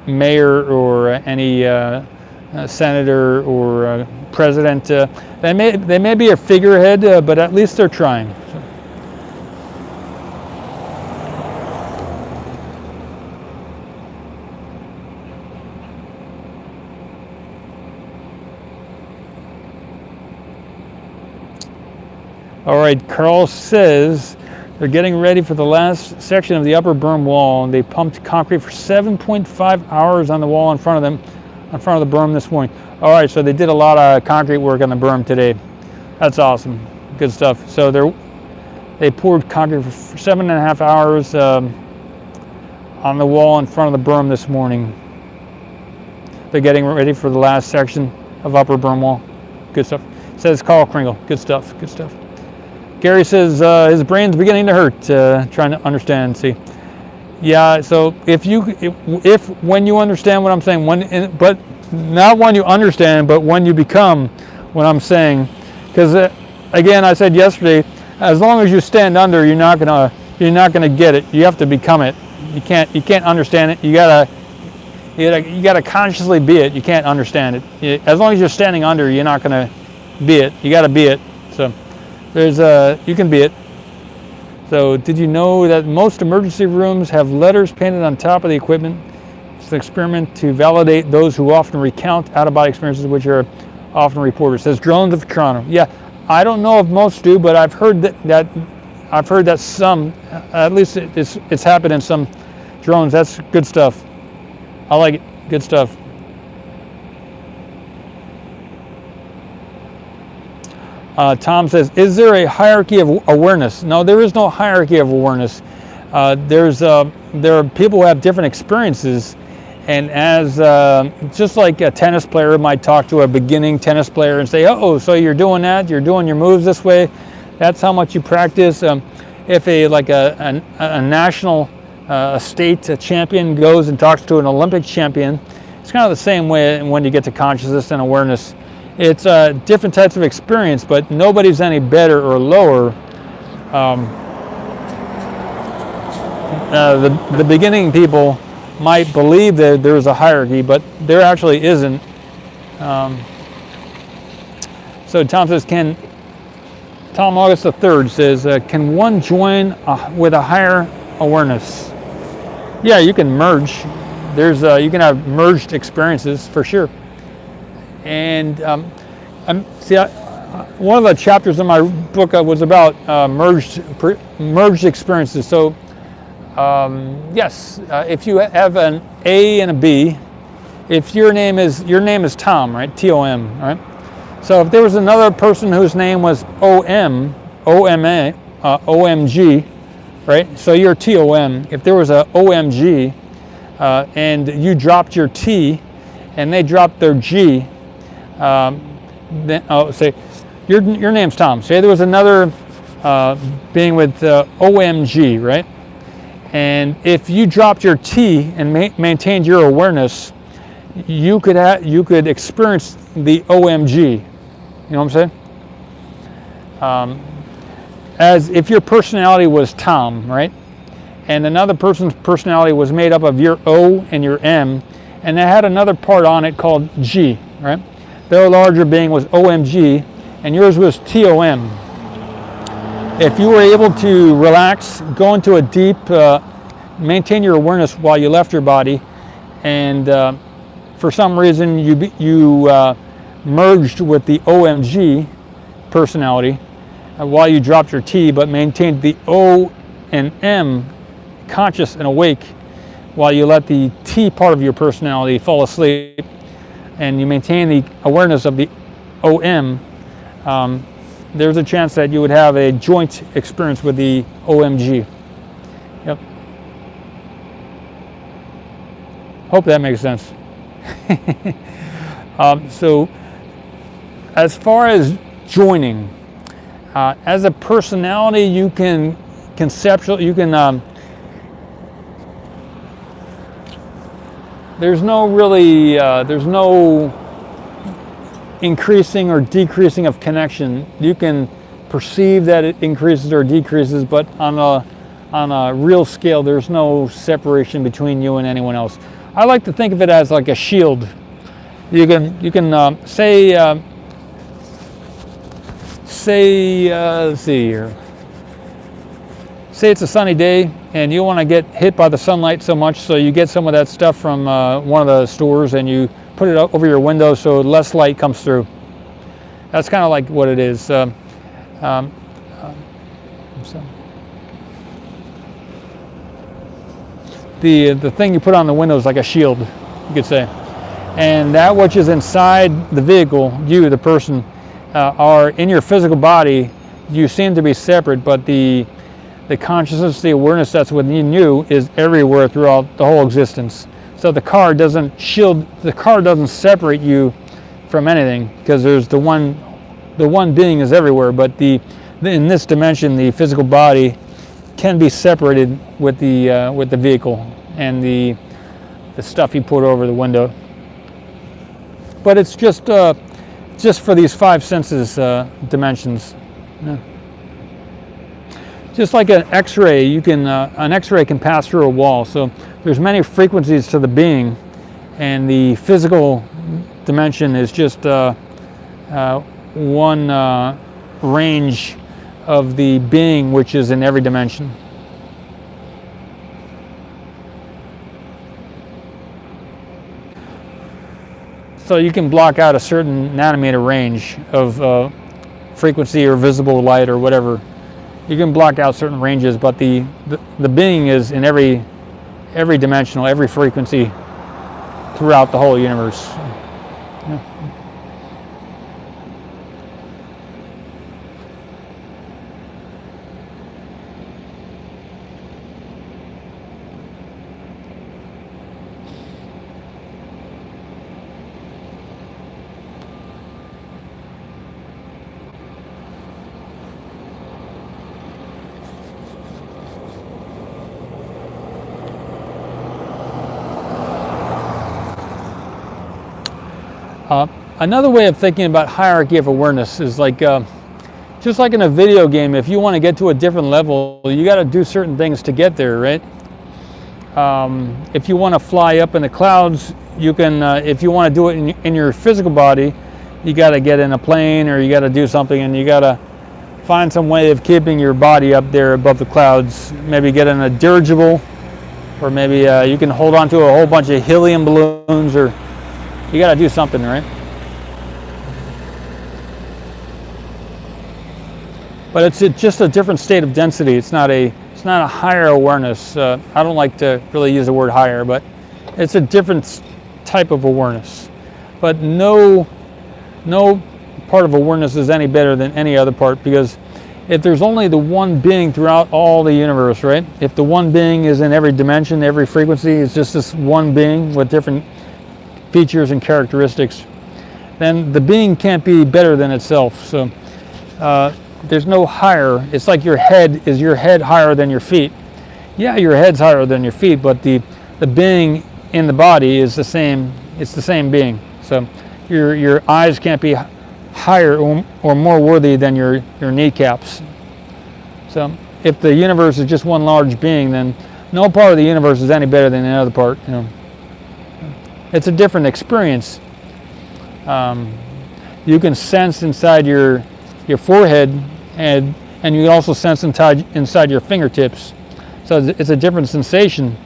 mayor or any senator or president, they may be a figurehead, but at least they're trying. So. All right, Carl says they're getting ready for the last section of the upper berm wall, and they pumped concrete for 7.5 hours on the wall in front of the berm this morning. All right, so they did a lot of concrete work on the berm today. That's awesome, good stuff. So they poured concrete for 7.5 hours on the wall in front of the berm this morning. They're getting ready for the last section of upper berm wall. Good stuff. Says Carl Kringle. Good stuff. Good stuff. Gary says his brain's beginning to hurt trying to understand. See, yeah. So if when you understand what I'm saying, but not when you understand, but when you become what I'm saying, because again, I said yesterday, as long as you stand under, you're not gonna get it. You have to become it. You can't understand it. You gotta consciously be it. You can't understand it. As long as you're standing under, you're not gonna be it. You gotta be it. So. You can be it. So did you know that most emergency rooms have letters painted on top of the equipment? It's an experiment to validate those who often recount out-of-body experiences, which are often reported. It says Drones of Toronto. Yeah, I don't know if most do, but I've heard that some, at least it's happened in some drones. That's good stuff. I like it. Good stuff. Tom says, is there a hierarchy of awareness? No, there is no hierarchy of awareness. There are people who have different experiences, and as just like a tennis player might talk to a beginning tennis player and say, oh, so you're doing that, you're doing your moves this way, that's how much you practice. If a national state champion goes and talks to an Olympic champion, it's kind of the same way when you get to consciousness and awareness. It's different types of experience, but nobody's any better or lower. The beginning people might believe that there's a hierarchy, but there actually isn't. So Tom says, Tom August the 3rd says, can one join with a higher awareness? Yeah, you can merge. You can have merged experiences for sure. And one of the chapters in my book was about merged experiences. So yes, if you have an A and a B, if your name is Tom, right? T-O-M, right? So if there was another person whose name was O-M, O-M-A, O-M-G, right? So you're T-O-M. If there was a O-M-G and you dropped your T and they dropped their G, say your name's Tom. Say there was another being with OMG, right? And if you dropped your T and maintained your awareness, you could experience the OMG. You know what I'm saying? As if your personality was Tom, right? And another person's personality was made up of your O and your M, and they had another part on it called G, right? Their larger being was OMG, and yours was TOM. If you were able to relax, go into a deep, maintain your awareness while you left your body, and for some reason you merged with the OMG personality while you dropped your T, but maintained the O and M conscious and awake while you let the T part of your personality fall asleep, and you maintain the awareness of the OM, there's a chance that you would have a joint experience with the OMG. Yep. Hope that makes sense. So as far as joining, as a personality, you can there's no increasing or decreasing of connection. You can perceive that it increases or decreases, but on a real scale, there's no separation between you and anyone else. I like to think of it as like a shield. You can say let's see here. Say it's a sunny day and you want to get hit by the sunlight so much, so you get some of that stuff from one of the stores and you put it over your window so less light comes through. That's kind of like what it is. The thing you put on the window is like a shield, you could say. And that which is inside the vehicle, you, the person, are in your physical body. You seem to be separate, but the consciousness, the awareness that's within you is everywhere throughout the whole existence. So the car doesn't separate you from anything, because there's the one being is everywhere. But in this dimension, the physical body can be separated with the vehicle and the stuff you put over the window. But it's just for these five senses dimensions. Yeah. Just like an X-ray, an X-ray can pass through a wall. So there's many frequencies to the being, and the physical dimension is just one range of the being, which is in every dimension. So you can block out a certain nanometer range of frequency or visible light or whatever. You can block out certain ranges, but the being is in every dimensional, every frequency throughout the whole universe. Yeah. Another way of thinking about hierarchy of awareness is like, just like in a video game, if you want to get to a different level, you got to do certain things to get there, right? If you want to fly up in the clouds, you can, if you want to do it in your physical body, you got to get in a plane, or you got to do something, and you got to find some way of keeping your body up there above the clouds. Maybe get in a dirigible, or maybe you can hold on to a whole bunch of helium balloons, or you got to do something, right? But it's just a different state of density. It's not a higher awareness. I don't like to really use the word higher, but it's a different type of awareness. But no part of awareness is any better than any other part, because if there's only the one being throughout all the universe, right? If the one being is in every dimension, every frequency, is just this one being with different features and characteristics, then the being can't be better than itself. So there's no higher. It's like your head. Is your head higher than your feet? Yeah, your head's higher than your feet, but the being in the body is the same. It's the same being. So your eyes can't be higher or more worthy than your kneecaps. So if the universe is just one large being, then no part of the universe is any better than another part. You know, it's a different experience. You can sense inside your forehead, and and you can also sense inside your fingertips. So it's a different sensation,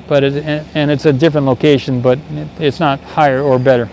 but and it's a different location, but it's not higher or better.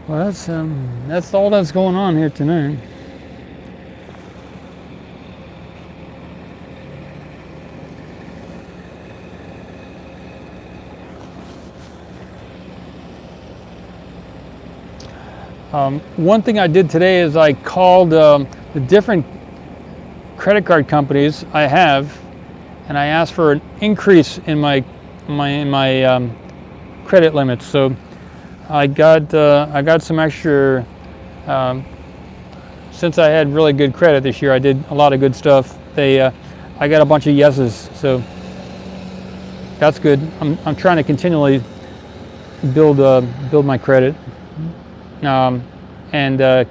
Well, that's all that's going on here tonight. One thing I did today is I called the different credit card companies I have, and I asked for an increase in my credit limits. So I got some extra. Since I had really good credit this year, I did a lot of good stuff. I got a bunch of yeses, so that's good. I'm trying to continually build my credit and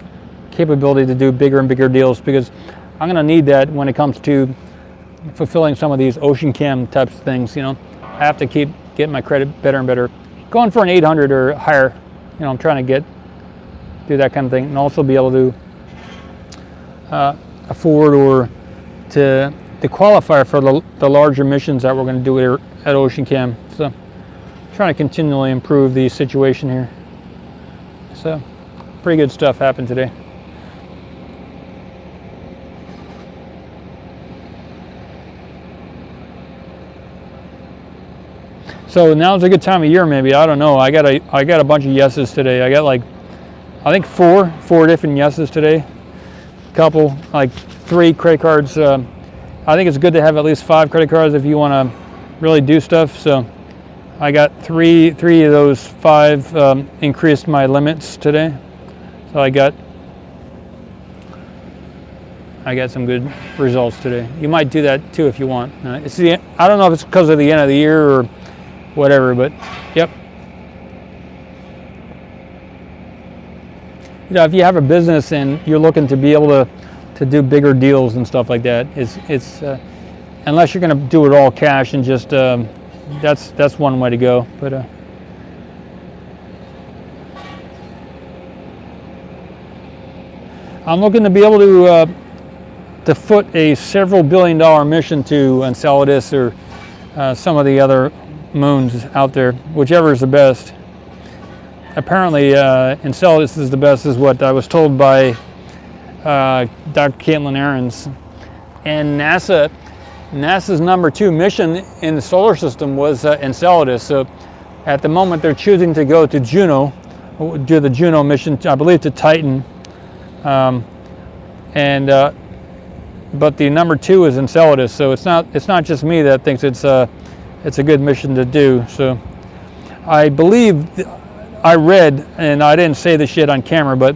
capability to do bigger and bigger deals, because I'm going to need that when it comes to fulfilling some of these OceanCam types of things. You know, I have to keep getting my credit better and better. Going for an 800 or higher, you know, I'm trying to do that kind of thing, and also be able to afford or to qualify for the larger missions that we're going to do here at OceanCam. So trying to continually improve the situation here. So pretty good stuff happened today. So now's a good time of year, maybe. I don't know. I got a bunch of yeses today. I got I think four different yeses today. A couple, 3 credit cards. I think it's good to have at least 5 credit cards if you want to really do stuff. So I got three of those 5 increased my limits today. So I got some good results today. You might do that too if you want. I don't know if it's because of the end of the year or whatever, but yep. You know, if you have a business and you're looking to be able to do bigger deals and stuff like that, it's unless you're going to do it all cash and just that's one way to go. But I'm looking to be able to foot a several $billion mission to Enceladus or some of the other moons out there, whichever is the best. Apparently Enceladus is the best, is what I was told by Dr. Caitlin Ahrens. And NASA's number 2 mission in the solar system was Enceladus. So at the moment they're choosing to go to Juno, do the Juno mission, I believe, to Titan. But the number 2 is Enceladus. So it's not just me that thinks it's a good mission to do. So I believe I read, and I didn't say this shit on camera, but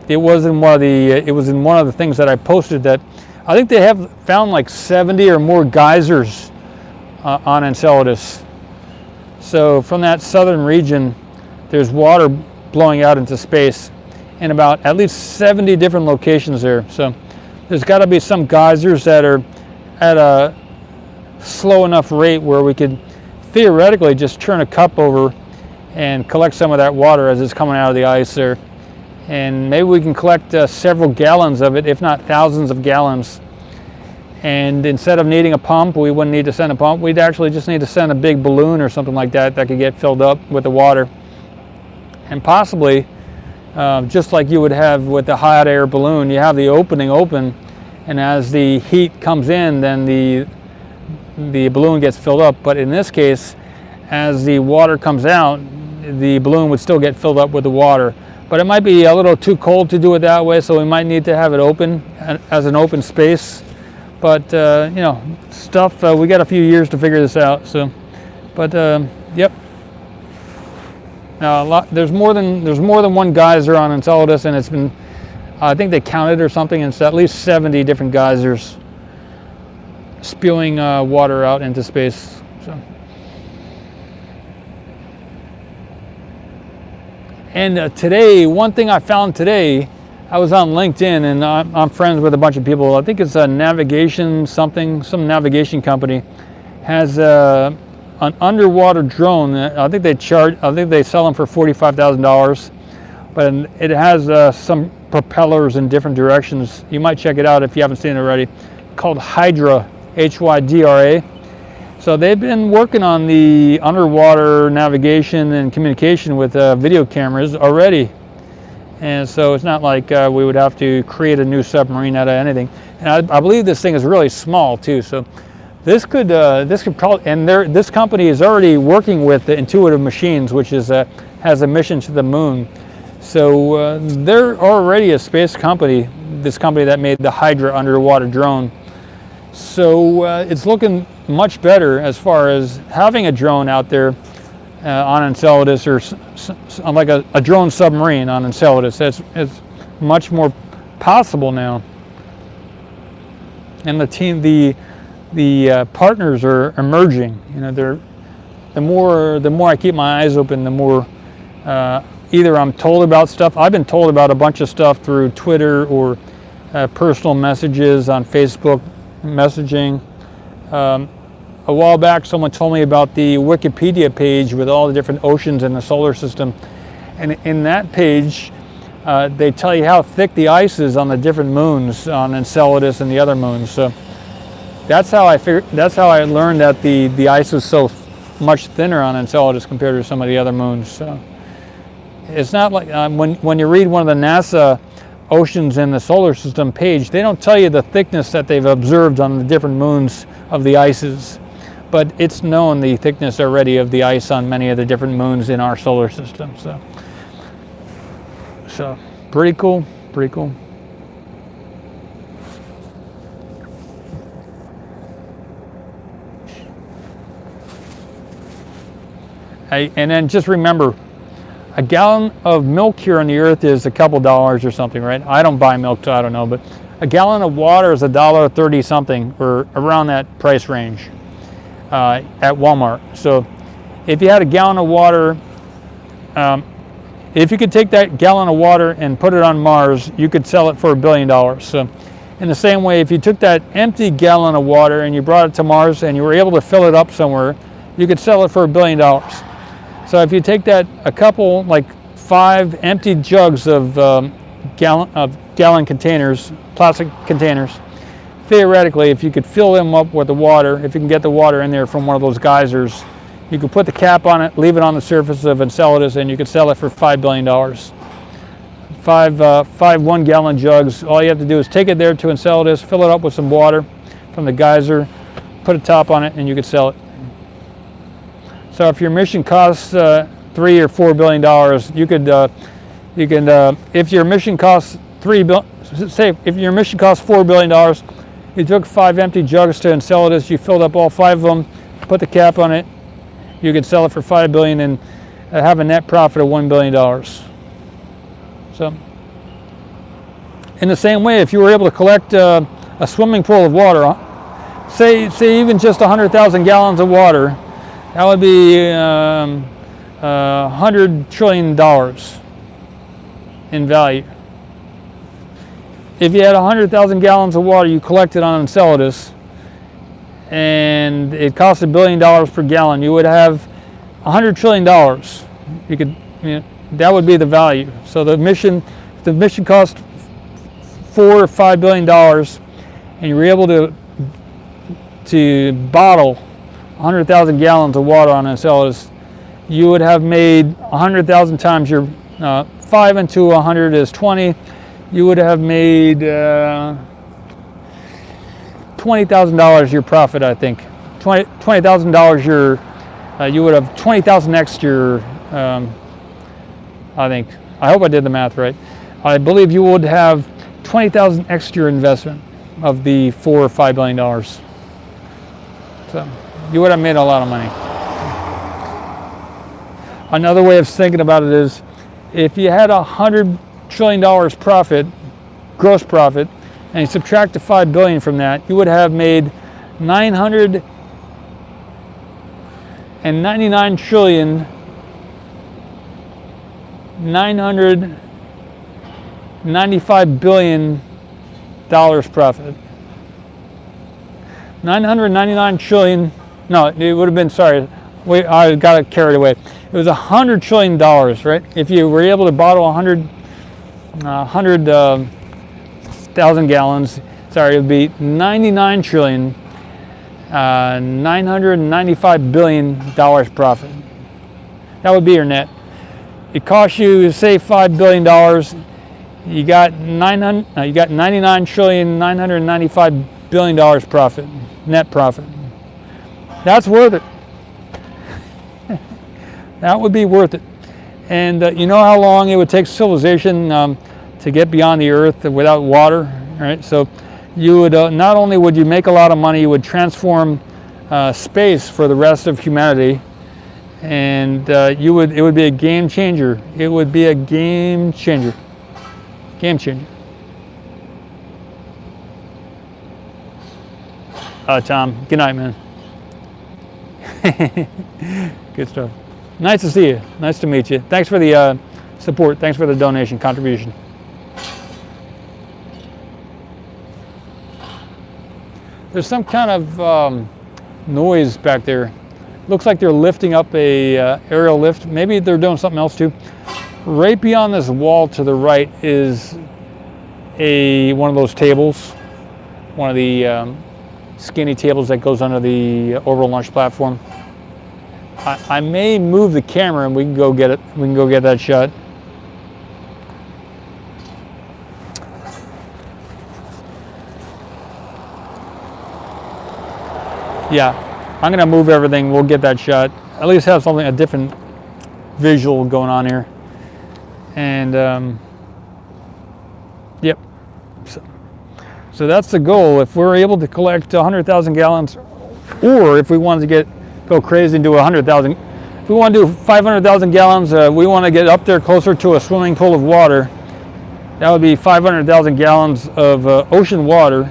it was in one of the things that I posted, that I think they have found 70 or more geysers on Enceladus. So from that southern region, there's water blowing out into space in about at least 70 different locations there. So there's got to be some geysers that are at a slow enough rate where we could theoretically just turn a cup over and collect some of that water as it's coming out of the ice there, and maybe we can collect several gallons of it, if not thousands of gallons. And instead of needing a pump, we wouldn't need to send a pump. We'd actually just need to send a big balloon or something like that could get filled up with the water, and possibly just like you would have with the hot air balloon, you have the opening open, and as the heat comes in, then the balloon gets filled up. But in this case, as the water comes out, the balloon would still get filled up with the water. But it might be a little too cold to do it that way, so we might need to have it open as an open space. But you know, stuff, we got a few years to figure this out. So, but yep. Now there's more than one geyser on Enceladus, and it's been, I think they counted or something, and it's at least 70 different geysers spewing water out into space. So. And today, one thing I found today, I was on LinkedIn, and I'm friends with a bunch of people. I think it's a navigation some navigation company has an underwater drone. I think they sell them for $45,000, but it has some propellers in different directions. You might check it out if you haven't seen it already. Called Hydra, Hydra. So they've been working on the underwater navigation and communication with video cameras already. And so it's not like we would have to create a new submarine out of anything. And I believe this thing is really small too. So this could probably, and this company is already working with the Intuitive Machines, which is has a mission to the moon. So they're already a space company, this company that made the Hydra underwater drone. So it's looking much better as far as having a drone out there on Enceladus, or like a drone submarine on Enceladus. It's much more possible now. And the partners are emerging. You know, the more I keep my eyes open, the more either I'm told about stuff. I've been told about a bunch of stuff through Twitter or personal messages on Facebook messaging. A while back, someone told me about the Wikipedia page with all the different oceans in the solar system, and in that page, they tell you how thick the ice is on the different moons on Enceladus and the other moons. So that's how I learned that the ice is so much thinner on Enceladus compared to some of the other moons. So it's not like when you read one of the NASA oceans in the solar system page, they don't tell you the thickness that they've observed on the different moons of the ices, but it's known the thickness already of the ice on many of the different moons in our solar system. So pretty cool. And then just remember, a gallon of milk here on the earth is a couple dollars or something, right? I don't buy milk, so I don't know, but a gallon of water is $1.30 something, or around that price range at Walmart. So if you had a gallon of water, if you could take that gallon of water and put it on Mars, you could sell it for $1 billion. So in the same way, if you took that empty gallon of water and you brought it to Mars and you were able to fill it up somewhere, you could sell it for $1 billion. So if you take that, a couple, like 5 empty jugs of gallon containers, plastic containers, theoretically, if you could fill them up with the water, if you can get the water in there from one of those geysers, you could put the cap on it, leave it on the surface of Enceladus, and you could sell it for $5 billion. 5 1-gallon jugs. All you have to do is take it there to Enceladus, fill it up with some water from the geyser, put a top on it, and you could sell it. So if your mission costs $3 or $4 billion, you can if your mission costs if your mission costs $4 billion, you took 5 empty jugs to Enceladus, you filled up all 5 of them, put the cap on it, you could sell it for $5 billion and have a net profit of $1 billion. So in the same way, if you were able to collect a swimming pool of water, say even just 100,000 gallons of water, that would be $100 trillion in value. If you had 100,000 gallons of water you collected on Enceladus, and it cost $1 billion per gallon, you would have $100 trillion. You could, that would be the value. So the mission cost $4 or $5 billion, and you were able to bottle 100,000 gallons of water on Enceladus, you would have made 100,000 times your 5 into 100 is 20. You would have made $20,000 your profit, I think. $20,000 your you would have 20,000x your, I think, I hope I did the math right. I believe you would have 20,000 extra investment of the $4 or $5 billion. So you would have made a lot of money. Another way of thinking about it is, if you had $100 trillion profit, gross profit, and you subtract the $5 billion from that, you would have made 999 trillion, 995 billion dollars profit. 999 trillion, no, it would have been, sorry, I got it carried away. It was $100 trillion, right? If you were able to bottle 100,000 gallons, sorry, it would be 99 trillion, 995 billion dollars profit. That would be your net. It costs you, say, $5 billion. You got 99 trillion, 995 billion dollars profit, net profit. That's worth it. That would be worth it. And you know how long it would take civilization to get beyond the earth without water, right? So you would not only would you make a lot of money, you would transform space for the rest of humanity, and it would be a game changer. It would be a game changer. Game changer. Tom, good night, man. Good stuff. Nice to see you. Nice to meet you. Thanks for the support. Thanks for the donation contribution. There's some kind of noise back there. Looks like they're lifting up a aerial lift. Maybe they're doing something else too. Right beyond this wall to the right is one of those tables, one of the skinny tables that goes under the orbital launch platform. I may move the camera and we can go get it. We can go get that shot. Yeah, I'm gonna move everything. We'll get that shot. At least have something, a different visual going on here. And yep. So that's the goal. If we're able to collect 100,000 gallons, or if we wanted to go crazy and do 100,000, if we want to do 500,000 gallons, we want to get up there closer to a swimming pool of water. That would be 500,000 gallons of ocean water,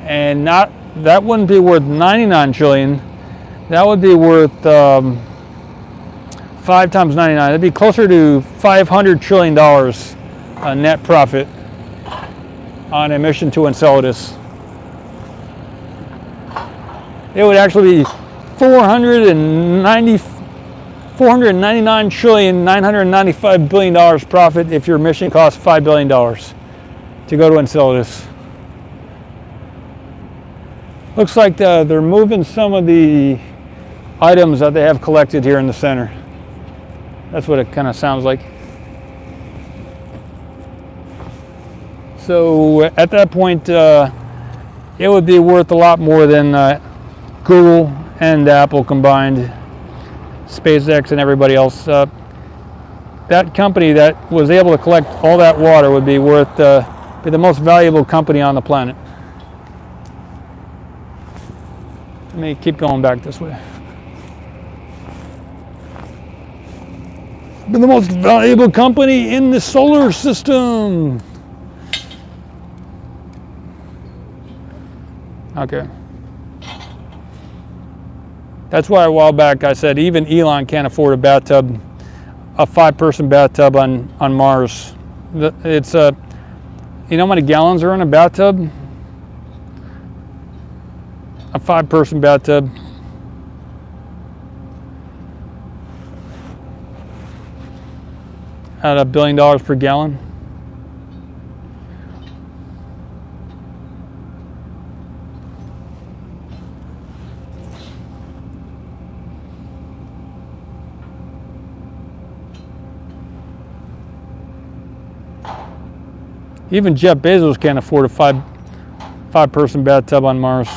and that wouldn't be worth 99 trillion. That would be worth 5 times 99. That'd be closer to $500 trillion net profit on a mission to Enceladus. It would actually be 499 trillion, $995 billion profit if your mission costs $5 billion to go to Enceladus. Looks like they're moving some of the items that they have collected here in the center. That's what it kind of sounds like. So at that point, it would be worth a lot more than Google and Apple combined, SpaceX and everybody else. That company that was able to collect all that water would be worth be the most valuable company on the planet. Let me keep going back this way. Be the most valuable company in the solar system. Okay. That's why a while back I said even Elon can't afford a bathtub, a 5-person bathtub on Mars. It's you know how many gallons are in a bathtub? A 5-person bathtub. At $1 billion per gallon. Even Jeff Bezos can't afford a 5-person bathtub on Mars.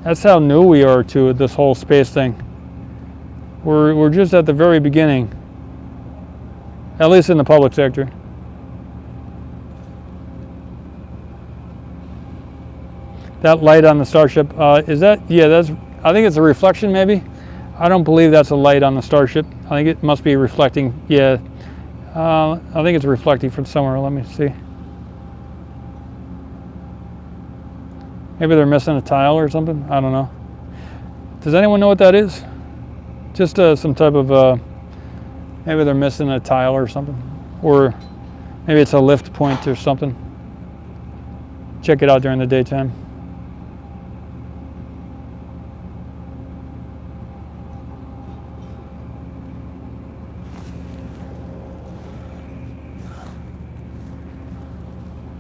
That's how new we are to this whole space thing. We're just at the very beginning, at least in the public sector. That light on the Starship, is that, yeah, that's, I think it's a reflection maybe. I don't believe that's a light on the Starship. I think it must be reflecting, yeah. I think it's reflecting from somewhere, let me see. Maybe they're missing a tile or something, I don't know. Does anyone know what that is? Just some type of, maybe they're missing a tile or something. Or maybe it's a lift point or something. Check it out during the daytime.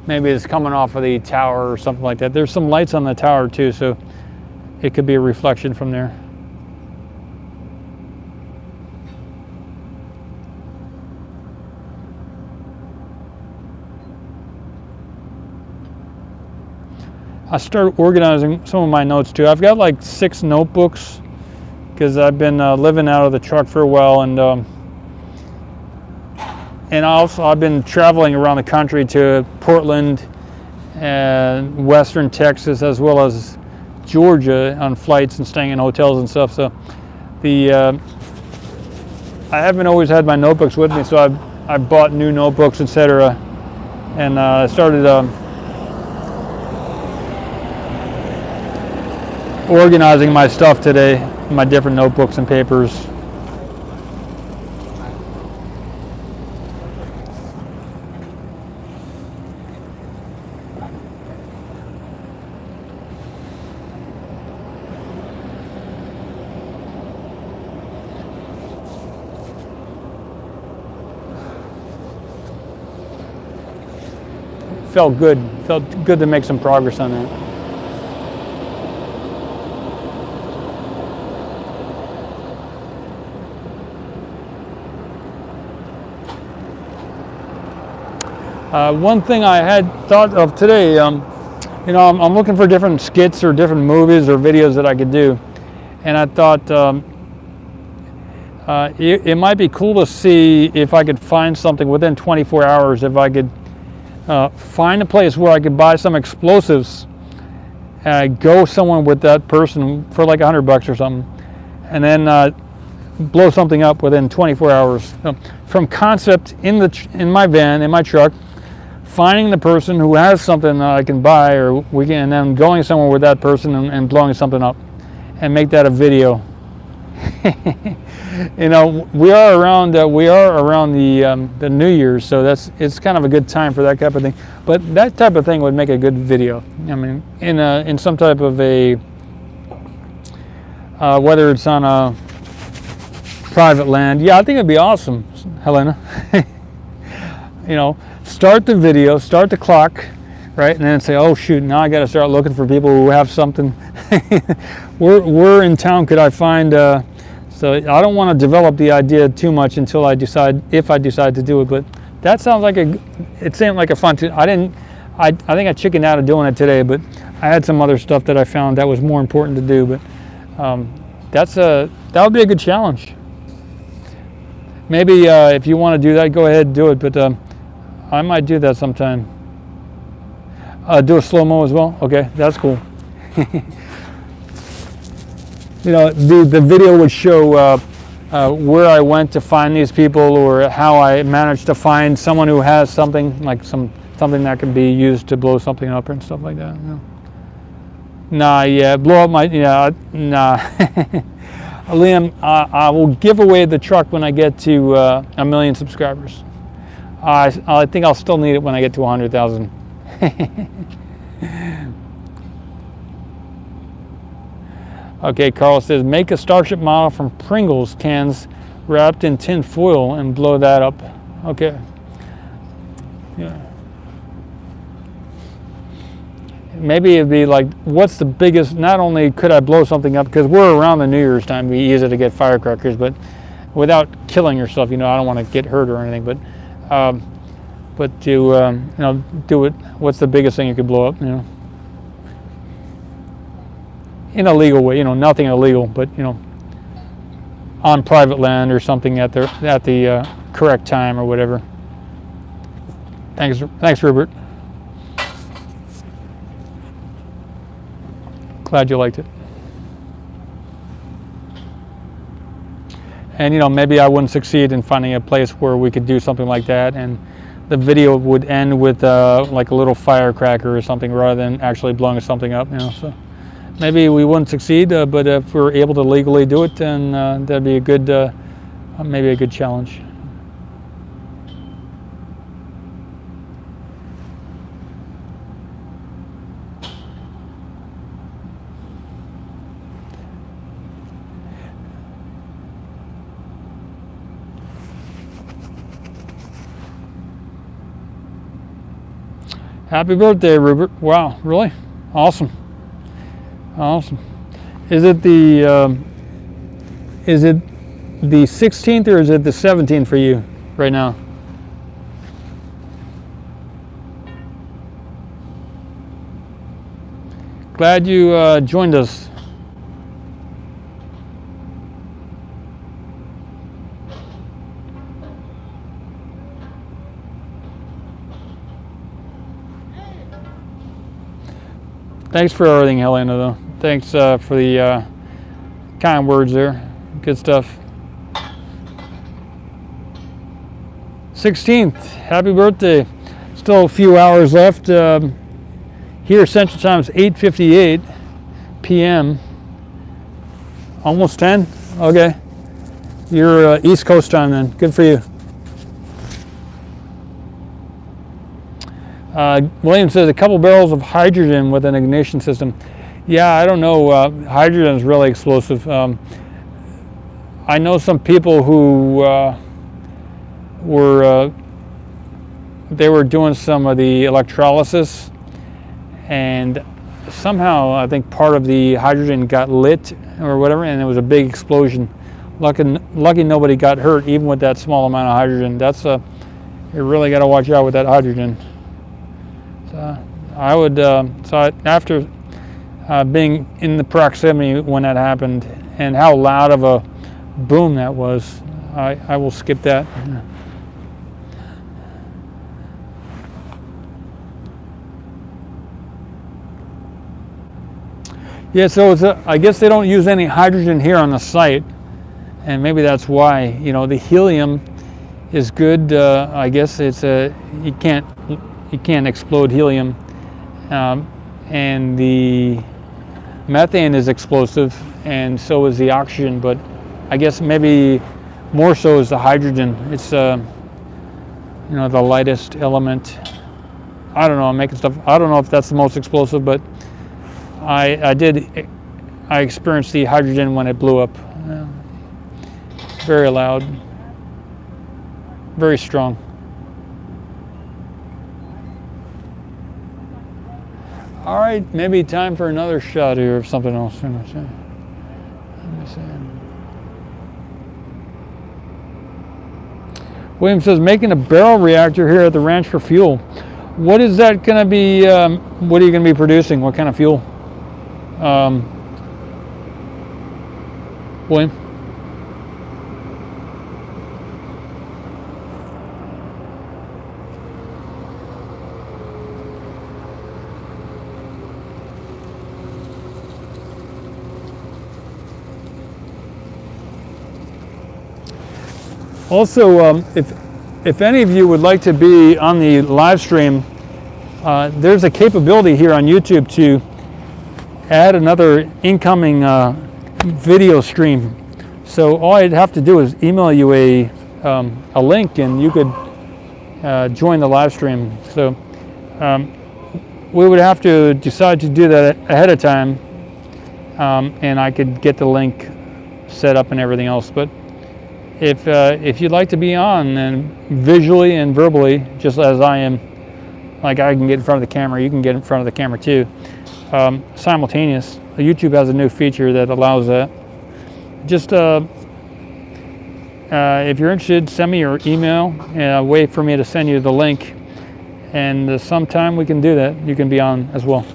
Maybe it's coming off of the tower or something like that. There's some lights on the tower too, so it could be a reflection from there. I started organizing some of my notes too. I've got like 6 notebooks because I've been living out of the truck for a while, and also I've been traveling around the country to Portland and Western Texas as well as Georgia on flights and staying in hotels and stuff. So I haven't always had my notebooks with me, so I've bought new notebooks, etc. And I started organizing my stuff today, my different notebooks and papers. Felt good to make some progress on that. One thing I had thought of today, you know, I'm looking for different skits or different movies or videos that I could do, and I thought it might be cool to see if I could find something within 24 hours, if I could find a place where I could buy some explosives, go somewhere with that person for like $100 or something, and then blow something up within 24 hours. From concept in my van, in my truck, finding the person who has something that I can buy, or and then going somewhere with that person and blowing something up, and make that a video. You know, we are around the New Year's, so it's kind of a good time for that type of thing. But that type of thing would make a good video. I mean, in some type of a whether it's on a private land. Yeah, I think it'd be awesome, Helena. You know, start the video, start the clock, right, and then say, oh shoot, now I got to start looking for people who have something. We're in town. Could I find? So I don't want to develop the idea too much until I decide, if I decide to do it. But that sounds like it seemed like a fun. I think I chickened out of doing it today, but I had some other stuff that I found that was more important to do. But that would be a good challenge. Maybe if you want to do that, go ahead and do it. But I might do that sometime. Do a slow-mo as well. Okay, that's cool. You know, the video would show where I went to find these people, or how I managed to find someone who has something, like something that can be used to blow something up and stuff like that. You know? Nah, yeah, blow up my, yeah, nah. Liam, I will give away the truck when I get to 1 million subscribers. I think I'll still need it when I get to 100,000. Okay, Carl says, make a Starship model from Pringles cans wrapped in tin foil and blow that up. Okay. Yeah. Maybe it'd be like, what's the biggest, not only could I blow something up, because we're around the New Year's time, it'd be easy to get firecrackers, but without killing yourself, you know, I don't want to get hurt or anything, but to, you know, do it, what's the biggest thing you could blow up, you know? in a legal way, nothing illegal, but on private land or something at the correct time or whatever. Thanks, Rupert. Glad you liked it. And maybe I wouldn't succeed in finding a place where we could do something like that, and the video would end with like a little firecracker or something rather than actually blowing something up. So maybe we wouldn't succeed, but if we're able to legally do it, then that'd be a good, maybe a good challenge. Happy birthday, Rupert. Wow, really? Awesome. Awesome. Is it the 16th or is it the 17th for you right now? Glad you joined us. Thanks for everything, Helena, though. Thanks for the kind words there. Good stuff. 16th, happy birthday. Still a few hours left. Here, Central Time is 8:58 p.m. Almost 10? Okay. You're East Coast time then. Good for you. William says a couple barrels of hydrogen with an ignition system. Yeah, I don't know. Hydrogen is really explosive. I know some people who were doing some of the electrolysis, and somehow I think part of the hydrogen got lit or whatever, and it was a big explosion. Lucky nobody got hurt, even with that small amount of hydrogen. That's you really got to watch out with that hydrogen. I would, after being in the proximity when that happened and how loud of a boom that was, I will skip that. Yeah, so I guess they don't use any hydrogen here on the site, and maybe that's why. The helium is good. I guess it's you can't explode helium, and the methane is explosive, and so is the oxygen. But I guess maybe more so is the hydrogen. It's the lightest element. I don't know. I'm making stuff. I don't know if that's the most explosive, but I experienced the hydrogen when it blew up. Very loud, very strong. All right, maybe time for another shot here of something else. Let me see. William says, making a barrel reactor here at the ranch for fuel. What is that going to be? What are you going to be producing? What kind of fuel? William? Also, if any of you would like to be on the live stream, there's a capability here on YouTube to add another incoming video stream. So all I'd have to do is email you a link, and you could join the live stream. So we would have to decide to do that ahead of time, and I could get the link set up and everything else. But if you'd like to be on, and visually and verbally, just as I am, like I can get in front of the camera, you can get in front of the camera too, simultaneous. YouTube has a new feature that allows that. Just if you're interested, send me your email, and wait for me to send you the link, and sometime we can do that. You can be on as well.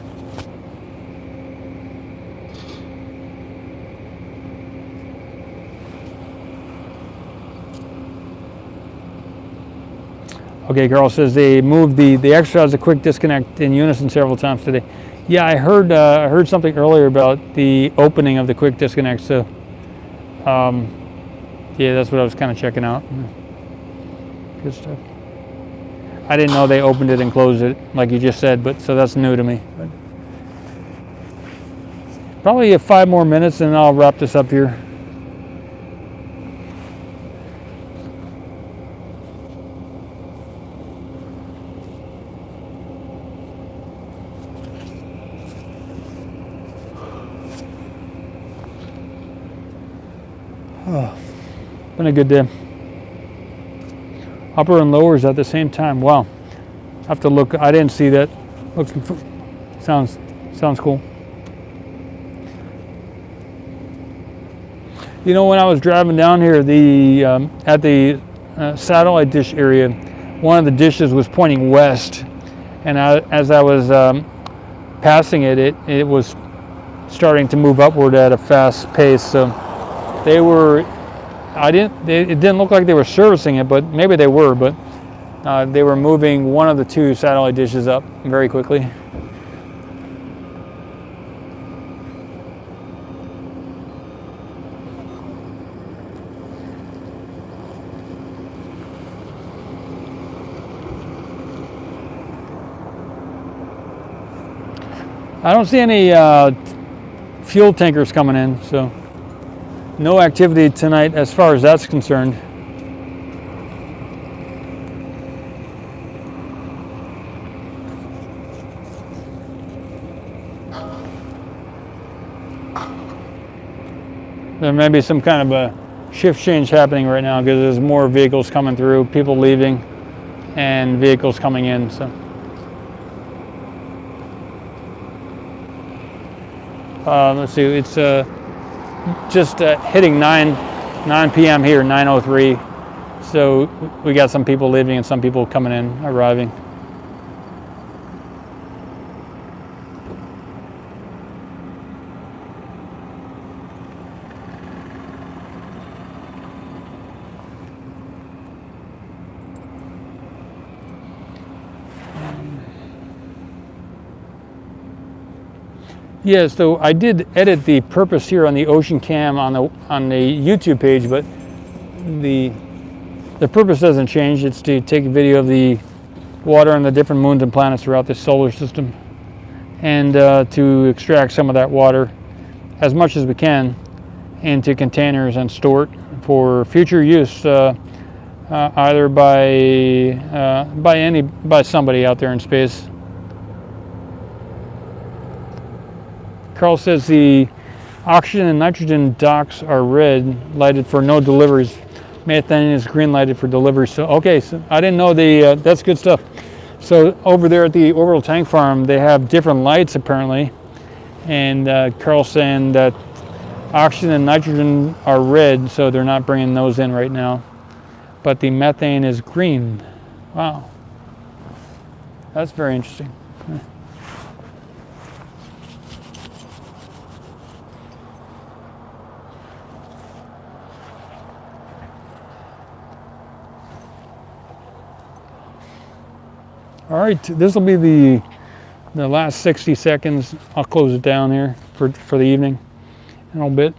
Okay, Carl says they moved the exercise a quick disconnect in unison several times today. Yeah, I heard something earlier about the opening of the quick disconnect. So, yeah, that's what I was kind of checking out. Good stuff. I didn't know they opened it and closed it like you just said, but so that's new to me. But probably 5 more minutes and I'll wrap this up here. Oh, been a good day. Upper and lowers at the same time. Wow. I have to look. I didn't see that. Sounds cool. You know, when I was driving down here, at the satellite dish area, one of the dishes was pointing west, and as I was passing it, it was starting to move upward at a fast pace. So they were. It didn't look like they were servicing it, but maybe they were. But they were moving one of the 2 satellite dishes up very quickly. I don't see any fuel tankers coming in, so no activity tonight as far as that's concerned. There may be some kind of a shift change happening right now because there's more vehicles coming through, people leaving, and vehicles coming in. So. Let's see, it's just hitting 9 p.m. here, 9:03. So we got some people leaving and some people coming in, arriving. Yeah, so I did edit the purpose here on the Ocean Cam on the YouTube page, but the purpose doesn't change. It's to take a video of the water on the different moons and planets throughout the solar system, and to extract some of that water as much as we can into containers and store it for future use, either by somebody out there in space. Carl says the oxygen and nitrogen docks are red, lighted for no deliveries. Methane is green, lighted for deliveries. So, okay, so I didn't know that's good stuff. So over there at the orbital tank farm, they have different lights apparently. And Carl's saying that oxygen and nitrogen are red, so they're not bringing those in right now. But the methane is green. Wow. That's very interesting. All right, this will be the last 60 seconds. I'll close it down here for the evening in a little bit.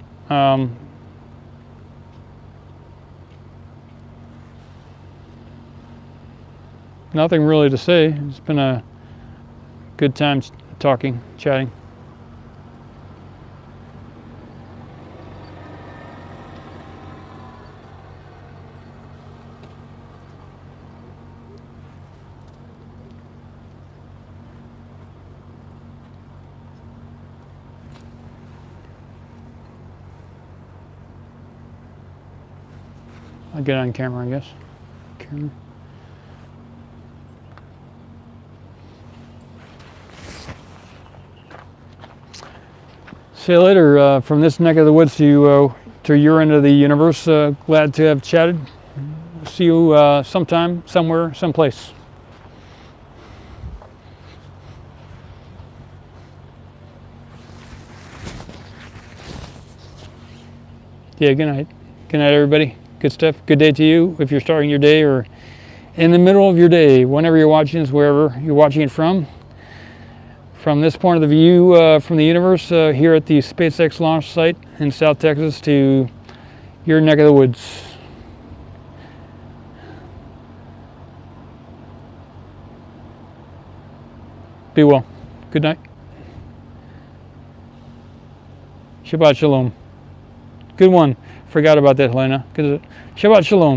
Nothing really to say. It's been a good time talking, chatting. I'll get on camera, I guess. Camera. See you later from this neck of the woods to your end of the universe. Glad to have chatted. See you sometime, somewhere, someplace. Yeah, good night. Good night, everybody. Good stuff. Good day to you if you're starting your day, or in the middle of your day, whenever you're watching this, wherever you're watching it from this point of the view from the universe, here at the SpaceX launch site in South Texas to your neck of the woods. Be well. Good night. Shabbat Shalom. Good one. Forgot about that, Helena. Shabbat Shalom.